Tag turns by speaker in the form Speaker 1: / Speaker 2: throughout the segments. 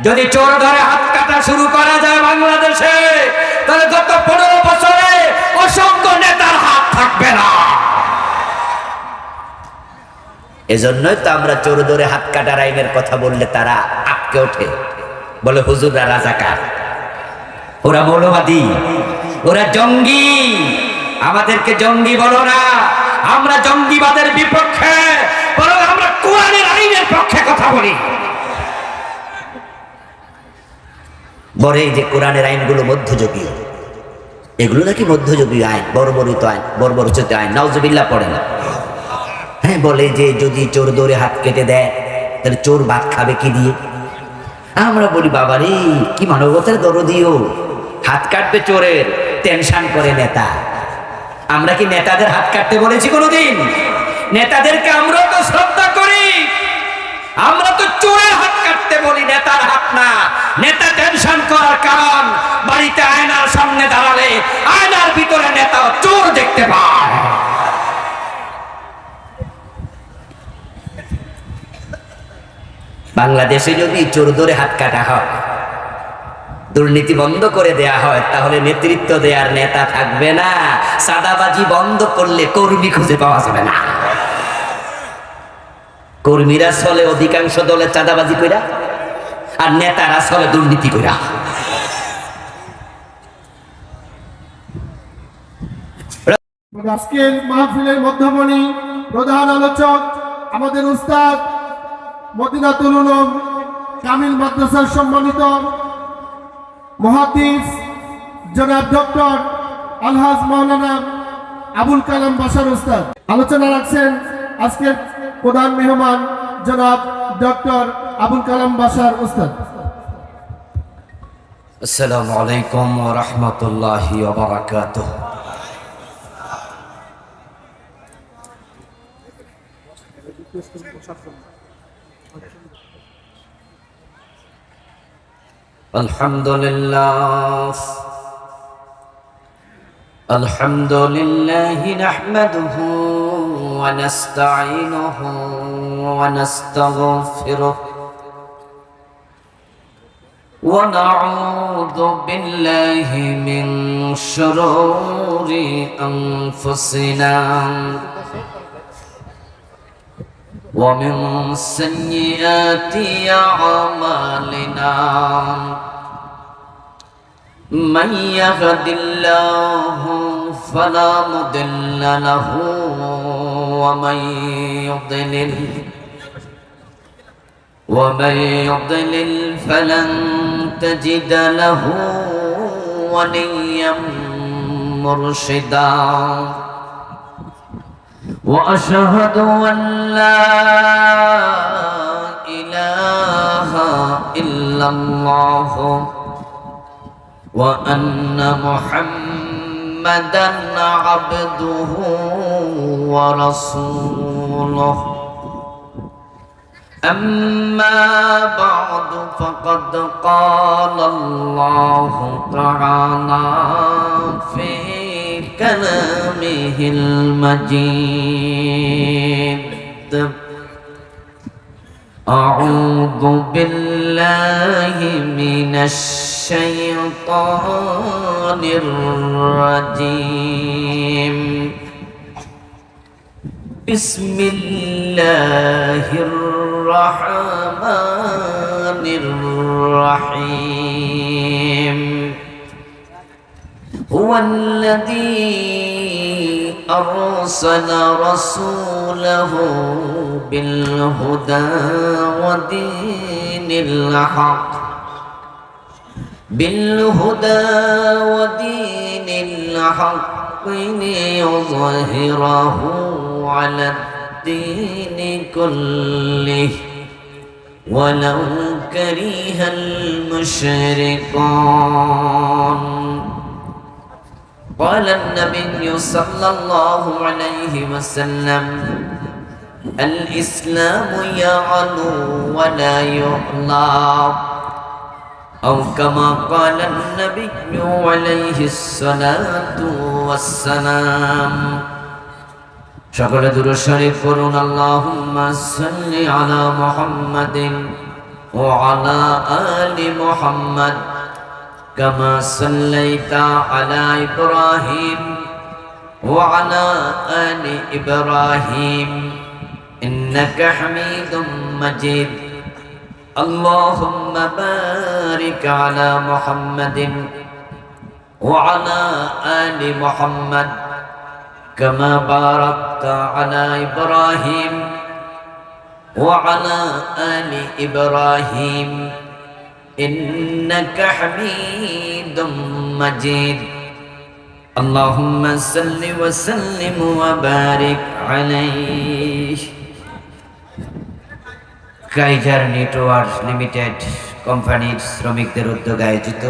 Speaker 1: যদি চোর ধরে হাত কাটা শুরু করা যায় বাংলাদেশে, তাহলে গত 15 বছরে অসংখ্য নেতার হাত থাকবে না। এজন্যই তো আমরা চোর ধরে হাত কাটার আইনের কথা বললে তারা আটকে ওঠে, বলে হুজুররা রাজাকার, ওরা মৌলবাদী, ওরা জঙ্গি। আমাদেরকে জঙ্গি বলো না, আমরা জঙ্গিবাদের বিপক্ষে, বরং আমরা কোরআনের আইনের পক্ষে কথা বলি। বলে এই যে কোরআনের আইনগুলো মধ্যযুগীয়, এগুলো নাকি মধ্যযুগীয় আইন, বর্বরিত আইন, বর্বরচিত আইন, নাউজুবিল্লাহ পড়ে না। হ্যাঁ, বলে যে যদি চোর ধরে হাত কেটে দেয় তাহলে চোর ভাত খাবে কি দিয়ে? আমরা বলি বাবারে কি মানবতার দরদিও, হাত কাটবে চোরের, টেনশন করে নেতা। আমরা কি নেতাদের হাত কাটতে বলেছি কোনোদিন? নেতাদেরকে আমরাও তো শ্রদ্ধা করি, আমরা তো চোরের হাত কাটতে বলি, নেতার হাত না। নেতা টেনশন করার কারণ বাড়িতে আয়নার সামনে দাঁড়ালে আয়নার ভিতরে নেতা চোর দেখতে পায়। বাংলাদেশে যদি চোর ধরে হাত কাটা হয়, দুর্নীতি বন্ধ করে দেয়া হয়, তাহলে নেতৃত্ব দেওয়ার নেতা থাকবে না। সাদাবাজি বন্ধ করলে কর্মী খুঁজে পাওয়া যাবে না। কর্মীরা চলে অধিকাংশ দলে চাঁদাবাজি কইরা, আর নেতারা চলে দুর্নীতি কইরা।
Speaker 2: আজকের মাহফিলের মধ্যমণি প্রধান আলোচক আমাদের উস্তাদ মদিনাতুল উলুম কামিল মাদ্রাসার সম্মানিত মুহাদ্দিস জনাব ডক্টর আলহাজ মাওলানা আবুল কালাম বাশার উস্তাদ। আলোচনা রাখছেন আজকের প্রধান মেহমান জনাব ডক্টর আবুল কালাম বাশার উস্তাদ।
Speaker 1: আসসালামু আলাইকুম ওয়া রাহমাতুল্লাহি ওয়া বারাকাতুহু। আলহামদুলিল্লাহ আলহামদুলিল্লাহি নাহমাদুহু ওয়া নাস্তাঈনুহু ওয়া নাস্তাগফিরুহু ওয়া নাউযু বিল্লাহি মিন শুরুরি আনফুসিনা ومن سيئات أعمالنا من يهد الله فلا مضل له ومن يضلل فلن تجد له وليا مرشدا وأشهد أن لا إله إلا الله وأن محمدا عبده ورسوله أما بعد فقد قال الله تعالى في كلامه المجيد أعوذ بالله من الشيطان الرجيم بسم الله الرحمن الرحيم هو الذي أرسل رسوله بالهدى ودين الحق ليظهره على الدين كله ولو كره المشركون قال النبي صلى الله عليه وسلم الإسلام يعلو ولا يعلى أو كما قال النبي عليه الصلاة والسلام সকলে দুরূদ শরীফ পড়ুন আল্লাহুম্মা সাল্লি আলা মুহাম্মাদিন وعلى آل محمد كما صليت على إبراهيم وعلى آل إبراهيم إنك حميد مجيد اللهم بارك على محمد وعلى آل محمد كما باركت على إبراهيم وعلى آل إبراهيم إنك حميد مجيد اللهم صل وسلم وبارك عليه কাইজার নেটওয়ার্ক লিমিটেড কোম্পানির শ্রমিকদের উদ্যোগে আয়োজিত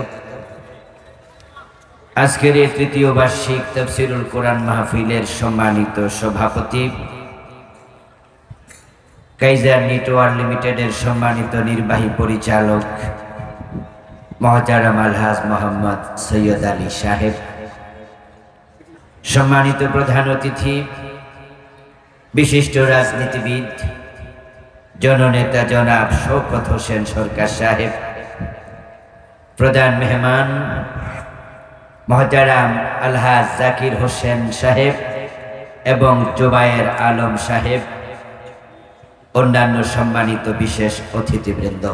Speaker 1: আজকের এই তৃতীয় বার্ষিক তাফসীরুল কোরআন মাহফিলের সম্মানিত সভাপতি, কাইজার নেটওয়ার্ক লিমিটেডের সম্মানিত নির্বাহী পরিচালক মহতারাম আলহাজ মোহাম্মদ সৈয়দ আলী সাহেব, সম্মানিত প্রধান অতিথি বিশিষ্ট রাজনীতিবিদ জননেতা জনাব শওকত হোসেন সরকার সাহেব, প্রধান মেহমান মহতারাম আলহাজ জাকির হোসেন সাহেব এবং জুবায়ের আলম সাহেব, অন্যান্য সম্মানিত বিশেষ অতিথিবৃন্দ,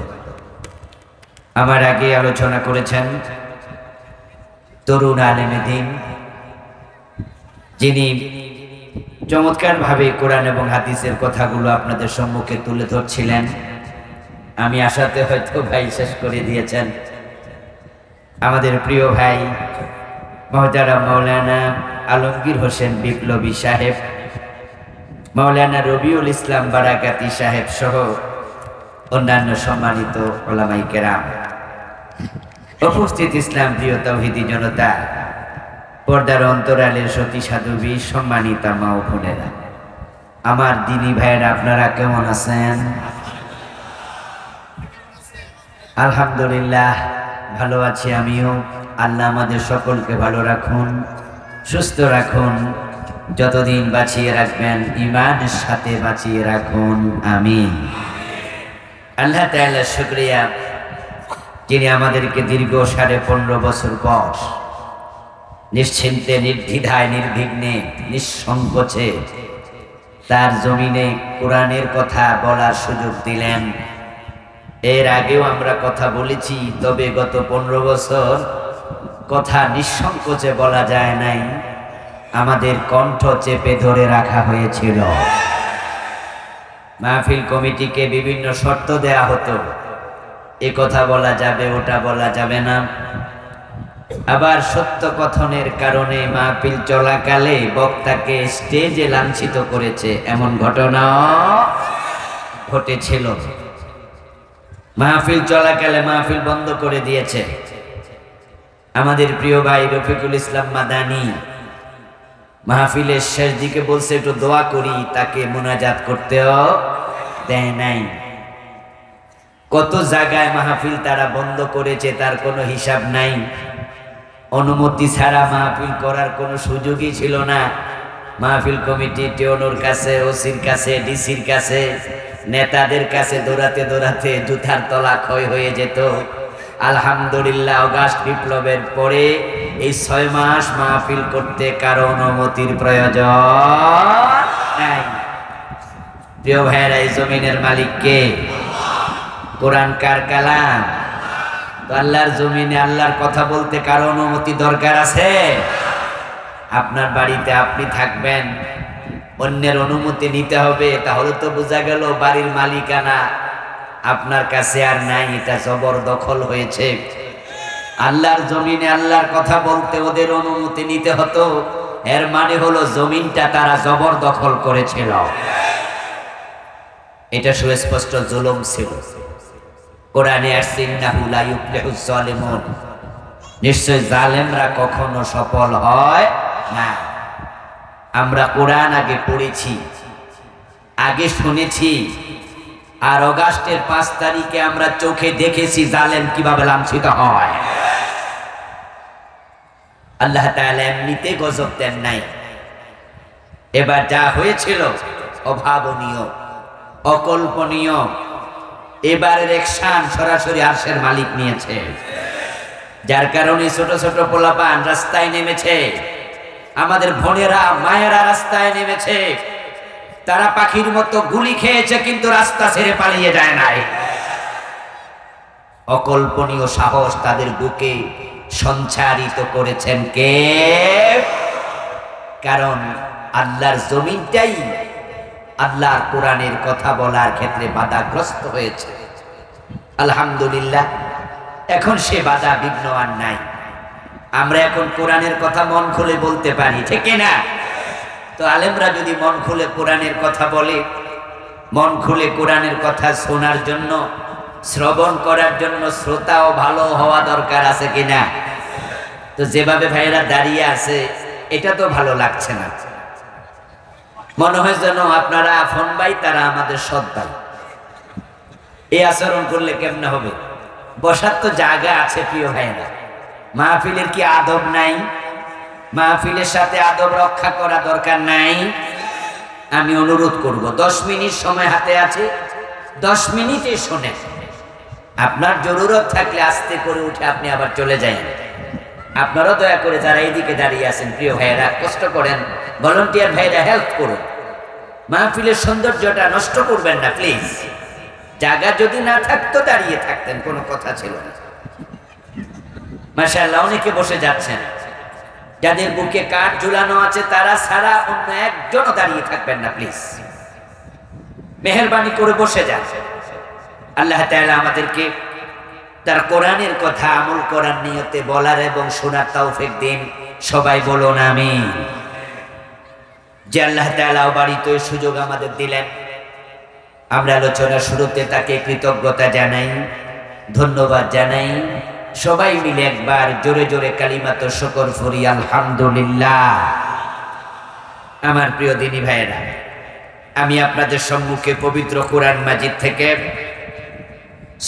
Speaker 1: আমার আগে আলোচনা করেছেন তরুণ আলেমে দ্বীন, যিনি চমৎকারভাবে কোরআন এবং হাদিসের কথাগুলো আপনাদের সম্মুখে তুলে ধরছিলেন। আমি আশাতে হয়তো ভাই শেষ করে দিয়েছেন। আমাদের প্রিয় ভাই মহতারাম মাওলানা আলমগীর হোসেন বিপ্লবী সাহেব, মাওলানা রবিউল ইসলাম বারাকাতি সাহেব সহ অন্যান্য সম্মানিত ওলামায়ে কেরাম, উপস্থিত ইসলাম প্রিয় তাওহীদি জনতা, পর্দার অন্তরালের সতী সাধবী, সম্মানিতা মা ও বোনেরা, আমার দিনী ভাইয়েরা, আপনারা কেমন আছেন? আলহামদুলিল্লাহ ভালো আছি আমিও। আল্লাহ আমাদের সকলকে ভালো রাখুন, সুস্থ রাখুন, যতদিন বাঁচিয়ে রাখবেন ঈমানের সাথে বাঁচিয়ে রাখুন, আমিন। আল্লাহ তাআলার শুকরিয়া, যিনি আমাদেরকে দীর্ঘ 15.5 বছর পর নিশ্চিন্তে, নির্দ্বিধায়, নির্বিঘ্নে, নিঃসংকোচে তার জমিনে কোরআনের কথা বলার সুযোগ দিলেন। এর আগেও আমরা কথা বলেছি, তবে গত 15 বছর কথা নিঃসংকোচে বলা যায় নাই, আমাদের কণ্ঠ চেপে ধরে রাখা হয়েছিল। মাহফিল কমিটিকে বিভিন্ন শর্ত দেয়া হতো, এ কথা বলা যাবে, ওটা বলা যাবে না। আবার সত্য কথনের কারণে মাহফিল চলাকালে বক্তাকে স্টেজে লাঞ্ছিত করেছে, এমন ঘটনাও ঘটেছিল। মাহফিল চলাকালে মাহফিল বন্ধ করে দিয়েছে। আমাদের প্রিয় ভাই রফিকুল ইসলাম মাদানী মাহফিলের শেষ দিকে বলছে একটু দোয়া করি, তাকে মুনাজাত করতেও দেয় নাই। কত জায়গায় মাহফিল তারা বন্ধ করেছে, তার কোনো হিসাব নাই। অনুমতি ছাড়া মাহফিল করার কোনো সুযোগই ছিল না। মাহফিল কমিটি টিওনোর কাছে, ওসির কাছে, ডিসির কাছে, নেতাদের কাছে দৌড়াতে দৌড়াতে জুতার তলা ক্ষয় হয়ে যেত। আলহামদুলিল্লাহ অগাস্ট বিপ্লবের পরে এই 6 মাস মাহফিল করতে কারো অনুমতির প্রয়োজন নাই। প্রিয় ভাইয়েরা, এই জমিনের মালিক কে? কোরআন কার কালাম? তো আল্লাহর জমিনে আল্লাহর কথা বলতে কারো অনুমতি দরকার আছে? আপনার বাড়িতে আপনি থাকবেন, অন্যের অনুমতি নিতে হবে, তাহলে তো বোঝা গেল বাড়ির মালিকানা আপনার কাছে আর নাই, এটা জবরদখল হয়েছে। আল্লাহর জমিনে আল্লাহর কথা বলতে ওদের অনুমতি নিতে হতো, এর মানে হলো জমিনটা তারা জবরদখল করেছিল। এটা সুস্পষ্ট জুলুম ছিল। কোরআনে আসছে ইন্নাহু লা ইউফলিহুজ জালিমুন, নিশ্চয় জালেমরা কখনো সফল হয় না। আমরা কোরআন আগে পড়েছি, আগে শুনেছি, আর অগাস্টের 5 তারিখে আমরা চোখে দেখেছি জালেম কিভাবে লাঞ্ছিত হয়। আল্লাহ তাআলা এমনিতে গজব দেন নাই। এবার যা হয়েছিল অভাবনীয়, অকল্পনীয়। এবারের একশান সরাসরি আরশের মালিক নিয়েছে, যার কারণে ছোট ছোট পোলাপান রাস্তায় নেমেছে, আমাদের বোনেরা মায়েরা রাস্তায় নেমেছে। তারা পাখির মতো গুলি খেয়েছে, কিন্তু রাস্তা ছেড়ে পালিয়ে যায় নাই। অকল্পনীয় সাহস তাদের বুকে সঞ্চারিত করেছেন কে? কারণ আল্লাহর জমিনটাই আল্লাহর কোরআনের কথা বলার ক্ষেত্রে বাধাগ্রস্ত হয়েছে। আলহামদুলিল্লাহ, এখন সে বাধা বিঘ্ন আর নাই। আমরা এখন কোরআনের কথা মন খুলে বলতে পারি, ঠিক না? তো আলেমরা যদি মন খুলে কোরআনের কথা বলে, মন খুলে কোরআনের কথা শোনার জন্য, শ্রবণ করার জন্য শ্রোতাও ভালো হওয়া দরকার, আছে কিনা? তো যেভাবে ভাইরা দাঁড়িয়ে আছে, এটা তো ভালো লাগছে না। মনে হয় যেন আপনারা আপন ভাই, তারা আমাদের সৎ ভাই। এই আচরণ করলে কেমনে হবে? বসার তো জায়গা আছে প্রিয় ভাইরা। মাহফিলের কি আদব নাই? মাহফিলের সাথে আদব রক্ষা করা দরকার নাই? আমি অনুরোধ করব, 10 মিনিট সময় হাতে আছে, 10 মিনিটে শোনেন। আপনার জরুরত থাকলে আস্তে করে উঠে আপনি আবার চলে যান। আপনারাও দয়া করে যারা এইদিকে দাঁড়িয়ে আছেন প্রিয় ভাইয়েরা, কষ্ট করেন, ভলান্টিয়ার ভাইরা হেল্প করুন। মাহফিলের সৌন্দর্যটা নষ্ট করবেন না প্লিজ। জায়গা যদি না থাকতো দাঁড়িয়ে থাকতেন, কোনো কথা ছিল না। মাশাআল্লাহ, অনেকে বসে যাচ্ছেন। যাদের বুকে কাঠ ঝুলানো আছে তারা ছাড়া অন্য একজনও দাঁড়িয়ে থাকবেন না প্লিজ। মেহেরবানি করে বসে যান। আল্লাহ তাআলা আমাদেরকে তার কোরআনের কথা আমল করার নিয়তে বলার এবং শোনার তৌফিক দিন। সবাই বলুন আমিন। যে আল্লাহ তাআলা বাড়িতে সুযোগ আমাদের দিলেন, আমরা আলোচনার শুরুতে তাকে কৃতজ্ঞতা জানাই, ধন্যবাদ জানাই। সবাই মিলে একবার জোরে জোরে কালিমাত শুকর করি আলহামদুলিল্লাহ। আমার প্রিয় দিনী ভাইয়েরা, আমি আপনাদের সম্মুখে পবিত্র কোরআন মাজিদ থেকে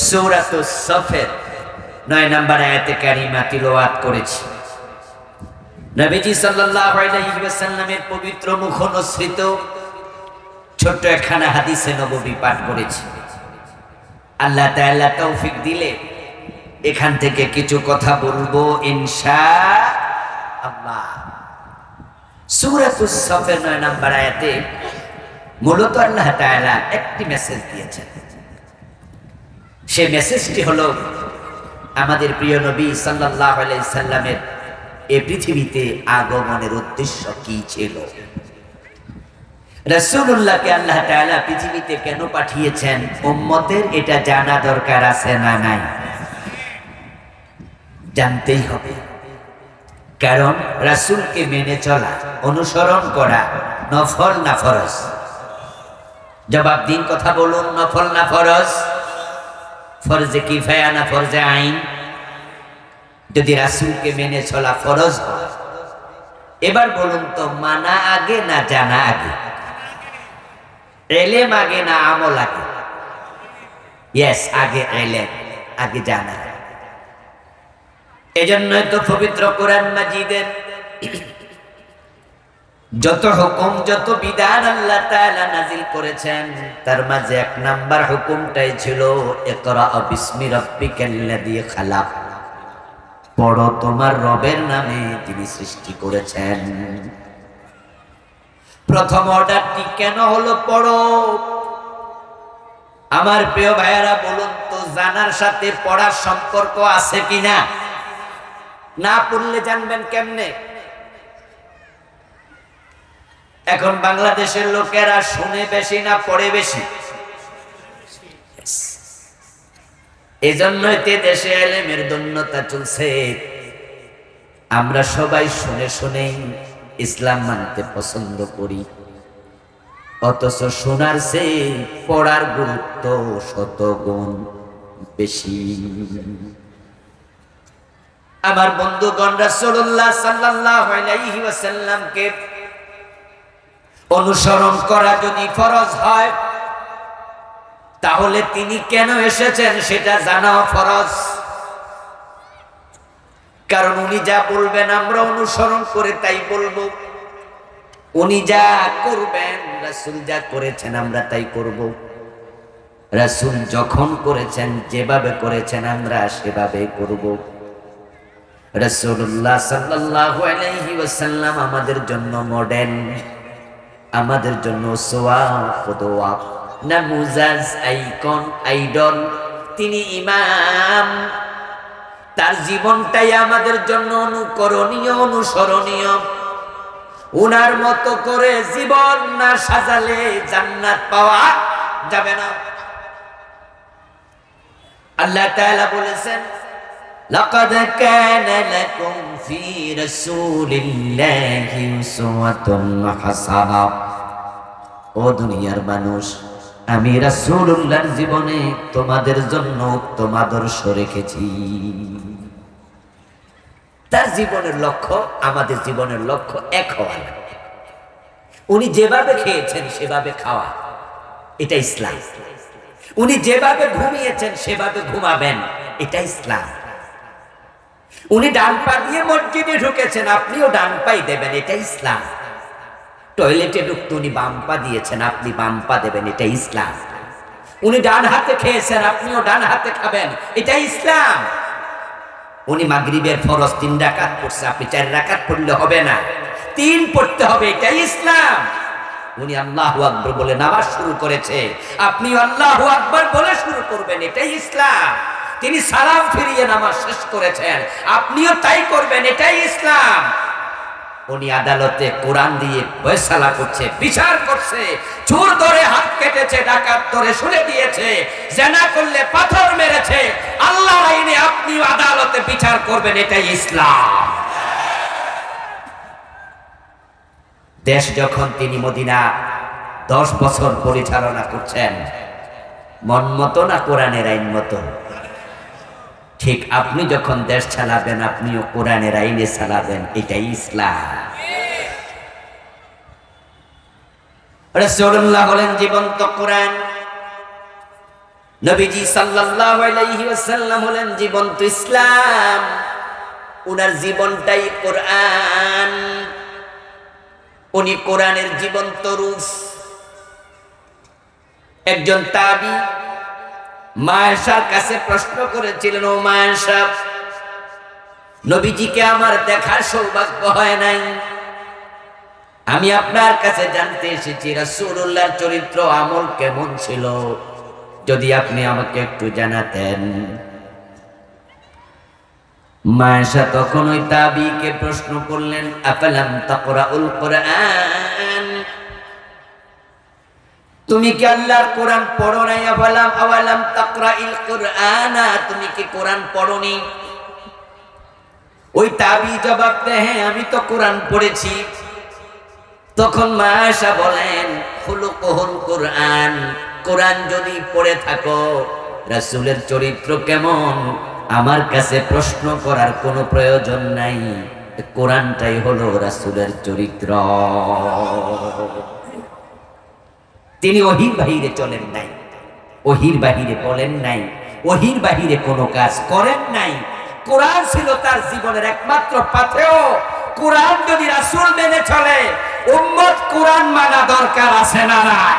Speaker 1: সূরাতুস সফের 9 নম্বর আয়াতে কারিমা তিলাওয়াত করেছি। নবীজি সাল্লাল্লাহু আলাইহি ওয়াসাল্লামের পবিত্র মুখনসৃত ছোট্ট একখানা হাদিসে নববী পাঠ করেছি। আল্লাহ তাআলা তৌফিক দিলে এখান থেকে কিছু কথা বলবো ইনশাআল্লাহ। সূরাতুস সফের 9 নম্বর আয়াতে মূলত আল্লাহ তাআলা একটি মেসেজ দিয়েছেন। সেই মেসেজটি হলো আমাদের প্রিয় নবী সাল্লাল্লাহু আলাইহি সাল্লামের এই পৃথিবীতে আগমনের উদ্দেশ্য কি ছিল। রাসূলুল্লাহকে আল্লাহ তাআলা পৃথিবীতে কেন পাঠিয়েছেন, উম্মতের এটা জানা দরকার আছে না নাই? জানতেই হবে। কারণ রাসূলকে মেনে চলা, অনুসরণ করা নফল না ফরজ? জবাব দিন, কথা বলুন, নফল না ফরজ? ফরজে কিফায়া না ফরজে আইন? যদি রাসূলকে মেনে চলা ফরজ হয়, এবার বলুন তো মানা আগে না জানা আগে? ইলম আগে না আমল আগে? ইয়েস, আগে ইলম, আগে জানা। এজন্যই তো পবিত্র কোরআন মাজিদের যত হুকুম, যত বিধান আল্লাহ তাআলা নাজিল করেছেন, তার মাঝে 1 নাম্বার হুকুমটাই ছিল ইকরা বিসমি রাব্বিকাল্লাযী খালাক। পড়ো তোমার রবের নামে যিনি সৃষ্টি করেছেন। প্রথম অর্ডারটি কেন হলো পড়ো? আমার প্রিয় ভাইয়েরা, বলুন তো জানার সাথে পড়ার সম্পর্ক আছে কিনা? না পড়লে জানবেন কেমনে? এখন বাংলাদেশের লোকেরা শুনে বেশি না পড়ে বেশি? এজন্যই তে দেশে ইলমের দুর্নতা চলছে। আমরা সবাই শুনে শুনেই ইসলাম মানতে পছন্দ করি, অথচ শোনার চেয়ে পড়ার গুরুত্ব শতগুণ বেশি। আমার বন্ধুগণ, রাসূলুল্লাহ সাল্লাল্লাহু আলাইহি ওয়াসাল্লামকে অনুসরণ করা যদি ফরজ হয়, তাহলে তিনি কেন এসেছেন সেটা জানাও ফরজ। কারণ উনি যা বলবেন আমরা অনুসরণ করে তাই বলবো। উনি যা করবেন, রাসূল যা করেছেন আমরা তাই করব। রাসূল যখন করেছেন, যেভাবে করেছেন আমরা সেভাবে করব। রাসূলুল্লাহ সাল্লাল্লাহু আলাইহি ওয়াসাল্লাম আমাদের জন্য মডেল, আমাদের জন্য সোয়া কদওয়া, নামুজাজ, আইকন, আইডল। তিনি ইমাম, তার জীবনটাই আমাদের জন্য অনুকরণীয়, অনুসরণীয়। উনার মতো করে জীবন না সাজালে জান্নাত পাওয়া যাবে না। আল্লাহ তাআলা বলেছেন, লাকাদ কানা লাকুম ফি রাসূলিল্লাহি উসওয়াতুন হাসানাহ। ও দুনিয়ার মানুষ, আমি রাসূলুল্লাহর জীবনে তোমাদের জন্য উত্তম আদর্শ রেখেছি। তার জীবনের লক্ষ্য আমাদের জীবনের লক্ষ্য এক হওয়া লাগবে। উনি যেভাবে খেয়েছেন সেভাবে খাওয়া, এটা ইসলাম। উনি যেভাবে ঘুমিয়েছেন সেভাবে ঘুমাবেন, এটা ইসলাম। উনি ডান পা দিয়ে মসজিদে ঢুকেছেন, আপনিও ডান পাই দেবেন, এটা ইসলাম। টয়লেটে ঢুকতে উনি বাম পা দিয়েছেন, আপনি বাম পা দেবেন, এটা ইসলাম। উনি ডান হাতে খেয়েছেন, আপনিও ডান হাতে খাবেন, এটা ইসলাম। উনি মাগরিবের ফরজ 3 রাকাত পড়ছে, আপনি 4 রাকাত পড়লে হবে না, 3 পড়তে হবে, এটা ইসলাম। উনি আল্লাহু আকবার বলে নামাজ শুরু করেছে, আপনি আল্লাহু আকবার বলে শুরু করবেন, এটাই ইসলাম। তিনি সালাম ফিরিয়ে নামাজ শেষ করেছেন, আপনিও তাই করবেন, এটাই ইসলাম। উনি আদালতে কোরআন দিয়ে ফয়সালা করছে, বিচার করছে। চোর ধরে হাত কেটেছে, ডাকাত ধরে শুলে দিয়েছে, জেনা করলে পাথর মেরেছে, আল্লাহর আইনে আপনিও আদালতে বিচার করবেন, এটাই ইসলাম। দেশ যখন তিনি মদিনা 10 বছর পরিচালনা করছেন, মন মতো না কোরআনের আইন মতো? ঠিক আপনি যখন দেশ চালাবেন, আপনিও কোরআনের আইনে চালাবেন, এটাই ইসলাম। রাসূলুল্লাহ হলেন জীবন্ত কোরআন, নবীজি সাল্লাল্লাহু আলাইহি ওয়াসাল্লাম হলেন জীবন্ত ইসলাম। উনার জীবনটাই কোরআন, উনি কোরআনের জীবন্ত রূপ। একজন তাবী মা আয়েশার কাছে প্রশ্ন করেছিলেন, ও মা আয়েশা, নবীজিকে আমার দেখার সৌভাগ্য হয় নাই, আমি আপনার কাছে জানতে এসেছি রাসূলুল্লাহর চরিত্র আমল কেমন ছিল, যদি আপনি আমাকে একটু জানাতেন। মা আয়েশা তখন ওই তাবীকে প্রশ্ন করলেন, আফালাম তাকরাউল কুরআন, তুমি কি আল্লাহর কোরআন পড়ো নাই? আওয়ালাম তাকরাইল কুরআনা, তুমি কি কোরআন পড়োনি? ওই তাবী জবাব দেয়, হ্যাঁ আমি তো কোরআন পড়েছি। তখন মা আয়েশা বলেন, খুলুকুহুল কোরআন, কোরআন যদি পড়ে থাকো, রাসূলের চরিত্র কেমন আমার কাছে প্রশ্ন করার কোনো প্রয়োজন নাই, কোরআনটাই হলো রাসূলের চরিত্র। তিনি ওহির বাহিরে চলেন নাই, ওহির বাহিরে বলেন নাই, ওহির বাহিরে কোনো কাজ করেন নাই। কোরআন ছিল তার জীবনের একমাত্র পাথেয়। কোরআন যদি রাসূল মেনে চলে, উম্মত কোরআন মানা দরকার আছে না নাই?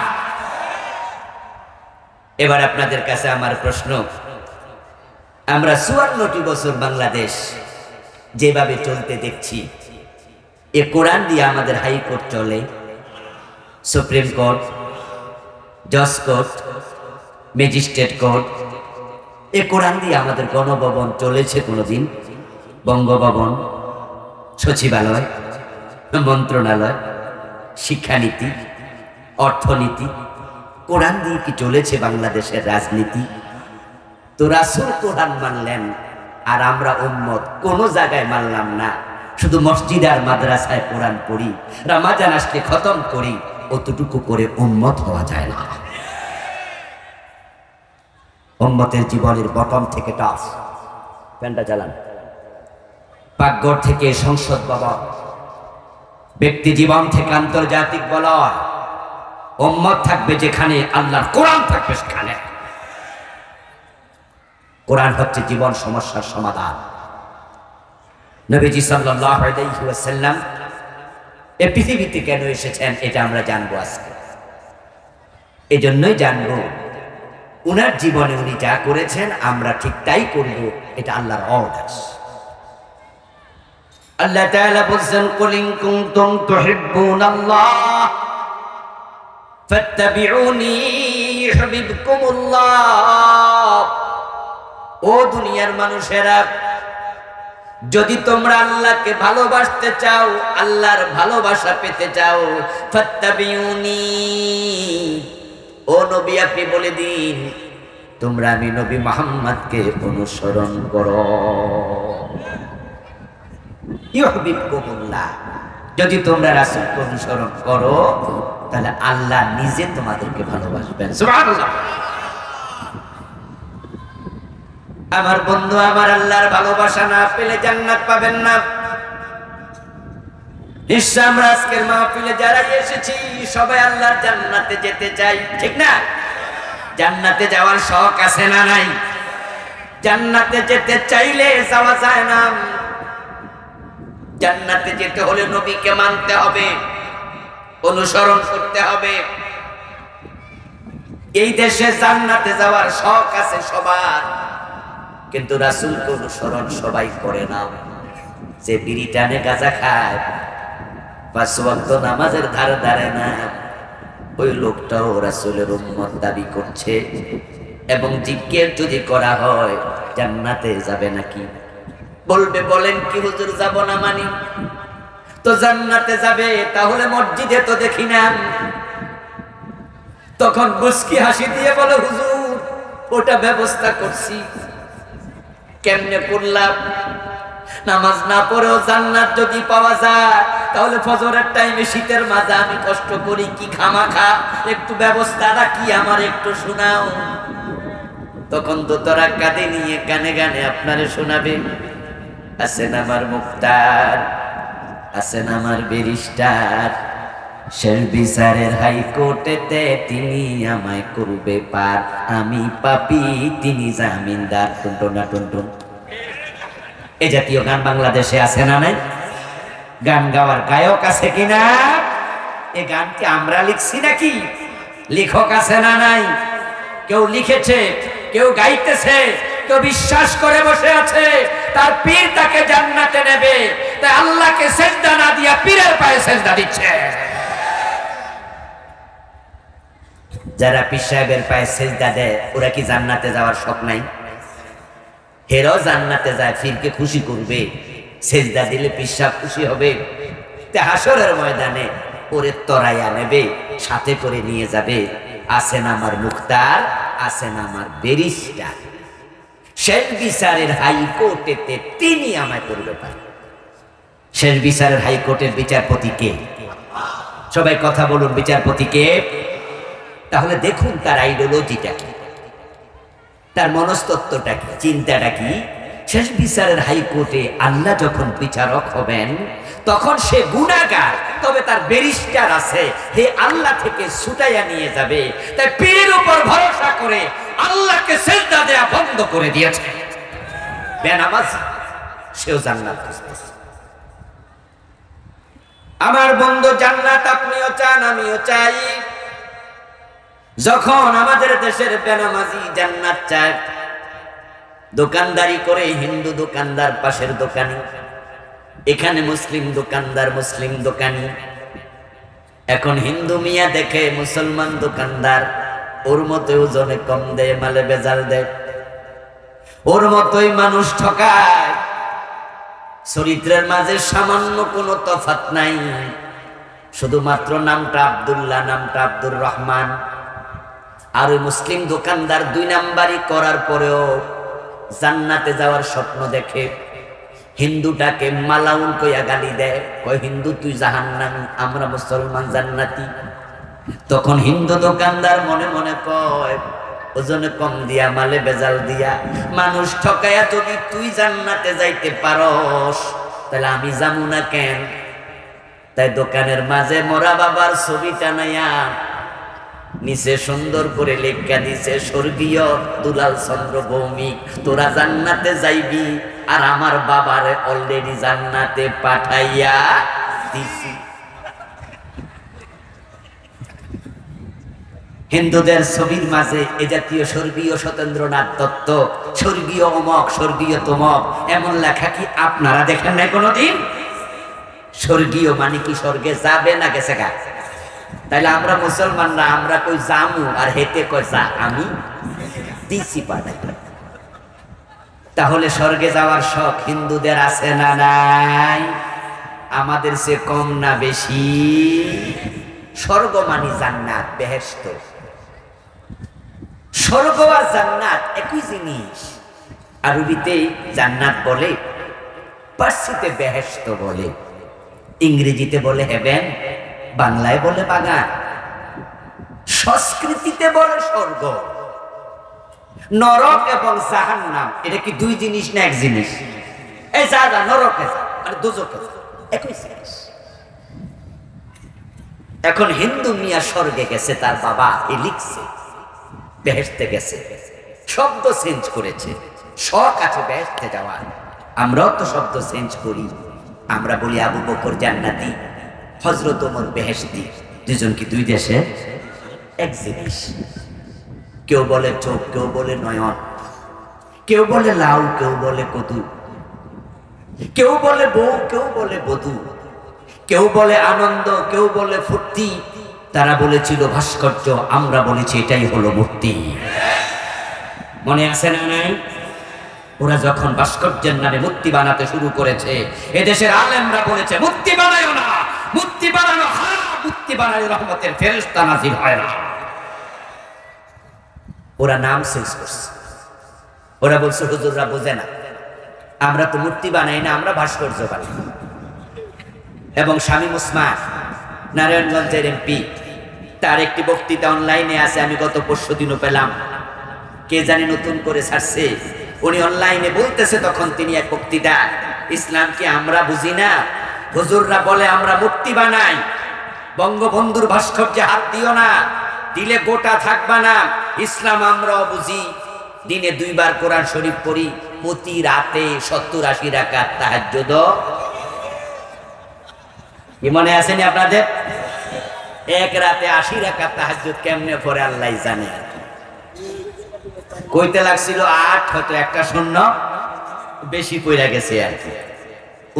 Speaker 1: এবার আপনাদের কাছে আমার প্রশ্ন, আমরা 54টি বছর বাংলাদেশ যেভাবে চলতে দেখছি, এ কোরআন দিয়ে আমাদের হাইকোর্ট চলে, সুপ্রিম কোর্ট, জজ কোর্ট, ম্যাজিস্ট্রেট কোর্ট, এ কোরআন দিয়ে আমাদের গণভবন চলেছে কোনোদিন? বঙ্গভবন, সচিবালয়, মন্ত্রণালয়, শিক্ষানীতি, অর্থনীতি, কোরআন দিয়ে কি চলেছে বাংলাদেশের রাজনীতি? তো রাসূল কোরআন মানলেন, আর আমরা উম্মত কোনো জায়গায় মানলাম না, শুধু মসজিদ আর মাদ্রাসায় কোরআন পড়ি, রমাজান আসলে খতম করি, অতটুকু করে উম্মত হওয়া যায় না। উম্মতের জীবনের বটম থেকে টাফ, ফ্যানটা চালান, পাকঘর থেকে সংসদ ভবন, ব্যক্তি জীবন থেকে আন্তর্জাতিক বলয়, উম্মত থাকবে যেখানে আল্লাহর কোরআন থাকবে সেখানে। কোরআন হচ্ছে জীবন সমস্যার সমাধান। নবীজি সাল্লাল্লাহু আলাইহি ওয়াসাল্লাম এই পৃথিবীতে কেন এসেছেন, এটা আমরা জানবো আজকে। এজন্যই জানবো উনার জীবনে উনি যা করেছেন আমরা ঠিক তাই করব, এটা আল্লাহর অর্ডার। আল্লাহ তাআলা বলেন, কুল ইন কুনতুম তুহিব্বুনাল্লাহ ফাত্তাবিউনি ইউহিব্বুকুমুল্লাহ। ও দুনিয়ার মানুষেরা, যদি তোমরা আল্লাহকে ভালোবাসতে চাও, আল্লাহর ভালোবাসা পেতে চাও, ফাত্তাবিউনি, ও নবী আপনি বলে দিন তোমরা আমি নবী মুহাম্মদকে অনুসরণ করো। ইউহিব্বুকুমুল্লাহ, যদি তোমরা রাসূলকে অনুসরণ করো তাহলে আল্লাহ নিজে তোমাদেরকে ভালোবাসবেন। সুবহানাল্লাহ। আমার বন্ধু, আমার আল্লাহর ভালোবাসা না পেলে জান্নাত পাবেন না। নিশ্চয় আমরা আজকের মাহফিলে যারা এসেছি সবাই আল্লাহর জান্নাতে যেতে চাই, ঠিক না? জান্নাতে যাওয়ার শখ আছে না নাই? জান্নাতে যেতে চাইলে যাওয়া যায় না। জান্নাতে যেতে হলে নবীকে মানতে হবে, অনুসরণ করতে হবে। এই দেশে জান্নাতে যাওয়ার শখ আছে সবার, কিন্তু রাসূলকে অনুসরণ সবাই করে না। যে বিড়ি টানে গাঁজা খায়, 5 ওয়াক্ত নামাজের ধারে ধারে না, ওই লোকটাও রাসূলের উম্মত দাবি করছে। এবং জিজ্ঞেস যদি করা হয় জান্নাতে যাবে নাকি, বলবে বলেন কি হুজুর যাব না মানি। তো জান্নাতে যাবে, তাহলে মসজিদে তো দেখি না। তখন মুস্কি হাসি দিয়ে বলে হুজুর ওটা ব্যবস্থা করছি। কেমনে করলাম? নামাজ না পড়েও জান্নাত যদি পাওয়া যায়, তাহলে ফজরের টাইমে শীতের মাঝে আমি কষ্ট করি কি খামাখা, একটু ব্যবস্থাটা কি আমার একটু শোনাও। তখন তো তোরা কাঁধে নিয়ে গানে গানে আপনারে শোনাবে। আছেন আমার মুক্তার, আছেন আমার ব্যারিস্টার, শেষ বিচারের হাইকোর্টেতে তিনি আমায় করবে পার, আমি পাপী তিনি জামিনদার। টুনটুনা টুনটুন। এই জাতীয় গান বাংলাদেশে আছে না নাই? গান গাওয়ার গায়ক আছে কিনা? এই গান কি আমরা লিখছি নাকি? লেখক আছে না নাই? কেউ লিখেছে, কেউ গাইতেছে, কেউ বিশ্বাস করে বসে আছে তার পীর তাকে জান্নাতে নেবে, তাই আল্লাহকে সেজদা না দিয়া পীরের পায়ে সেজদা দিচ্ছে। যারা পীর সাহেবের পায়ে সেজদা দেয় ওরা কি জান্নাতে যাওয়ার শখ নাই? হেরাও জান্নাতে যায়, পীরকে খুশি করবে। সেজদা দিলে পীর সাহেব খুশি হবে। তে হাসরের ময়দানে ওরে তরাইয়া নেবে, সাথে করে নিয়ে যাবে। আছেন আমার মুখতার, আছেন আমার ব্যারিস্টার, শেষ বিচারের হাইকোর্টেতে তিনি আমায় করবে পার। শেষ বিচারের হাইকোর্টের বিচারপতি কে? সবাই কথা বলুন, বিচারপতি কে? তাহলে দেখুন তার আইডিওলজিটা কি, তার মনস্তত্ত্বটা কি, চিন্তাটা কি। শেষ বিচারের হাইকোর্টে আল্লাহ যখন বিচারক হবেন তখন সে গুনাহগার, তবে তার ব্যারিস্টার আছে, হে আল্লাহ থেকে ছুটাইয়া নিয়ে যাবে। তাই পীরের উপর ভরসা করে আল্লাহকে সেজদা দেয়া বন্ধ করে দিয়েছে। বেনামাজ সেও জান্নাত খুঁজতেছে। আমার বন্ধু, জান্নাত আপনিও চান, আমিও চাই। যখন আমাদের দেশের বেনামাজি জান্নাত চায়, দোকানদারি করে হিন্দু দোকানদার পাশের দোকানি, এখানে মুসলিম দোকানদার মুসলিম দোকানি। এখন হিন্দু মিয়া দেখে মুসলমান দোকানদার, ওর মতো ওজনে কম দেয়, মালে বেজাল দেয়, ওর মতোই মানুষ ঠকায়। চরিত্রের মাঝে সামান্য কোনো তফাৎ নাই, শুধুমাত্র নামটা আব্দুল্লাহ, নামটা আব্দুর রহমান। আর ওই মুসলিম দোকানদার 2 নাম্বারি করার পরেও জান্নাতে যাওয়ার স্বপ্ন দেখে। হিন্দুটাকে মালাউন কইয়া গালি দেয়, কয় হিন্দু তুই জাহান্নামী, আমরা মুসলমান জান্নাতি। তখন হিন্দু দোকানদার মনে মনে কয় ওজনে কম দিয়া, মালে বেজাল দিয়া, মানুষ ঠকাইয়া যদি তুই জান্নাতে যাইতে পারস তাহলে আমি যাবো না কেন? তাই দোকানের মাঝে মরা বাবার ছবিটা নাইয়া নিচে সুন্দর করে লেখা দিছে, স্বর্গীয় দুলাল চন্দ্র ভৌমিক, তোরা জান্নাতে যাইবি আর আমার বাবারে অলরেডি জান্নাতে পাঠাইয়া দিছি। হিন্দুদের ছবির মাঝে এ জাতীয় স্বর্গীয় সত্যেন্দ্রনাথ দত্ত, স্বর্গীয় অমক, স্বর্গীয় তমক এমন লেখা কি আপনারা দেখেন নাই কোনোদিন? স্বর্গীয় মানে কি স্বর্গে যাবে না গেছে গা? তাইলে আমরা মুসলমানরা আমরা কই জামু আর হেতে কই যা আমি দিছি পাঠাই। তাহলে স্বর্গে যাওয়ার শখ হিন্দুদের আছে না নাই? আমাদের সে কম না বেশি? স্বর্গ মানে জান্নাত, বেহেশত। স্বর্গ আর জান্নাত একই জিনিস। আরবিতে জান্নাত বলে, পার্সিতে বেহেশত বলে, ইংরেজিতে বলে হেভেন, বাংলায় বলে বাগান, সংস্কৃতিতে বলে স্বর্গ। নরক এবং জাহান্নাম এটা কি দুই জিনিস না এক জিনিস? এই যা যা নরকে যা আর দোজখে যা একই জিনিস। এখন হিন্দু মিয়া স্বর্গে গেছে, তার বাবা এ লিখছে বেহেশতে গেছে, শব্দ চেঞ্জ করেছে, শখ আছে বেহেশতে যাওয়ার। আমরাও তো শব্দ চেঞ্জ করি, আমরা বলি আবু বকর জান্নাতি, হযরত ওমর বেহেশতি। দুজন কি দুই দেশে এক জিনিস? কেউ বলে চোখ, কেউ বলে নয়ন, কেউ বলে লাউ, কেউ বলে কদু, কেউ বলে বউ, কেউ বলে বধূ, কেউ বলে আনন্দ, কেউ বলে ফুর্তি। তারা বলেছিল ভাস্কর্য, আমরা বলেছি এটাই হলো মূর্তি। মনে আছে না নাই? ওরা যখন ভাস্কর্যের নামে মূর্তি বানাতে শুরু করেছে, এদেশের আলেমরা বলেছে মূর্তি বানায়ও না, মূর্তি বানানো হারাম, মূর্তি বানালে রহমতের ফেরেশতা নাযিল হয় না। ওরা নাম চেঞ্জ করছে। ওরা বলছে হুজুররা বোঝে না, আমরা তো মূর্তি বানাই না, আমরা ভাস্কর্য বানাই। এবং শামীম ওসমান, নারায়ণগঞ্জের এমপি, তার একটি বক্তৃতা অনলাইনে আছে, আমি গত পরশু দিনও পেলাম, কে জানি নতুন করে ছাড়ছে। উনি অনলাইনে বলতেছে, তখন তিনি এক বক্তৃতা, ইসলাম কি আমরা বুঝি না? হুজুররা বলে আমরা মূর্তি বানাই, বঙ্গবন্ধুর ভাস্কর্যে হাত দিও না, দিলে গোটা থাকবা না। ইসলাম আমরাও বুঝি, দিনে 2 বার কোরআন শরীফ পড়ি, প্রতি রাতে 70-80 রাকাত তাহাজ্জুদ। কি মনে আসেনি আপনাদের? এক রাতে 80 রাকাত তাহাজ্জুদ কেমনে পড়ে আল্লাহ জানে। কইতে লাগছিল 8, হয়তো একটা শূন্য বেশি পড়ে গেছে আর কি।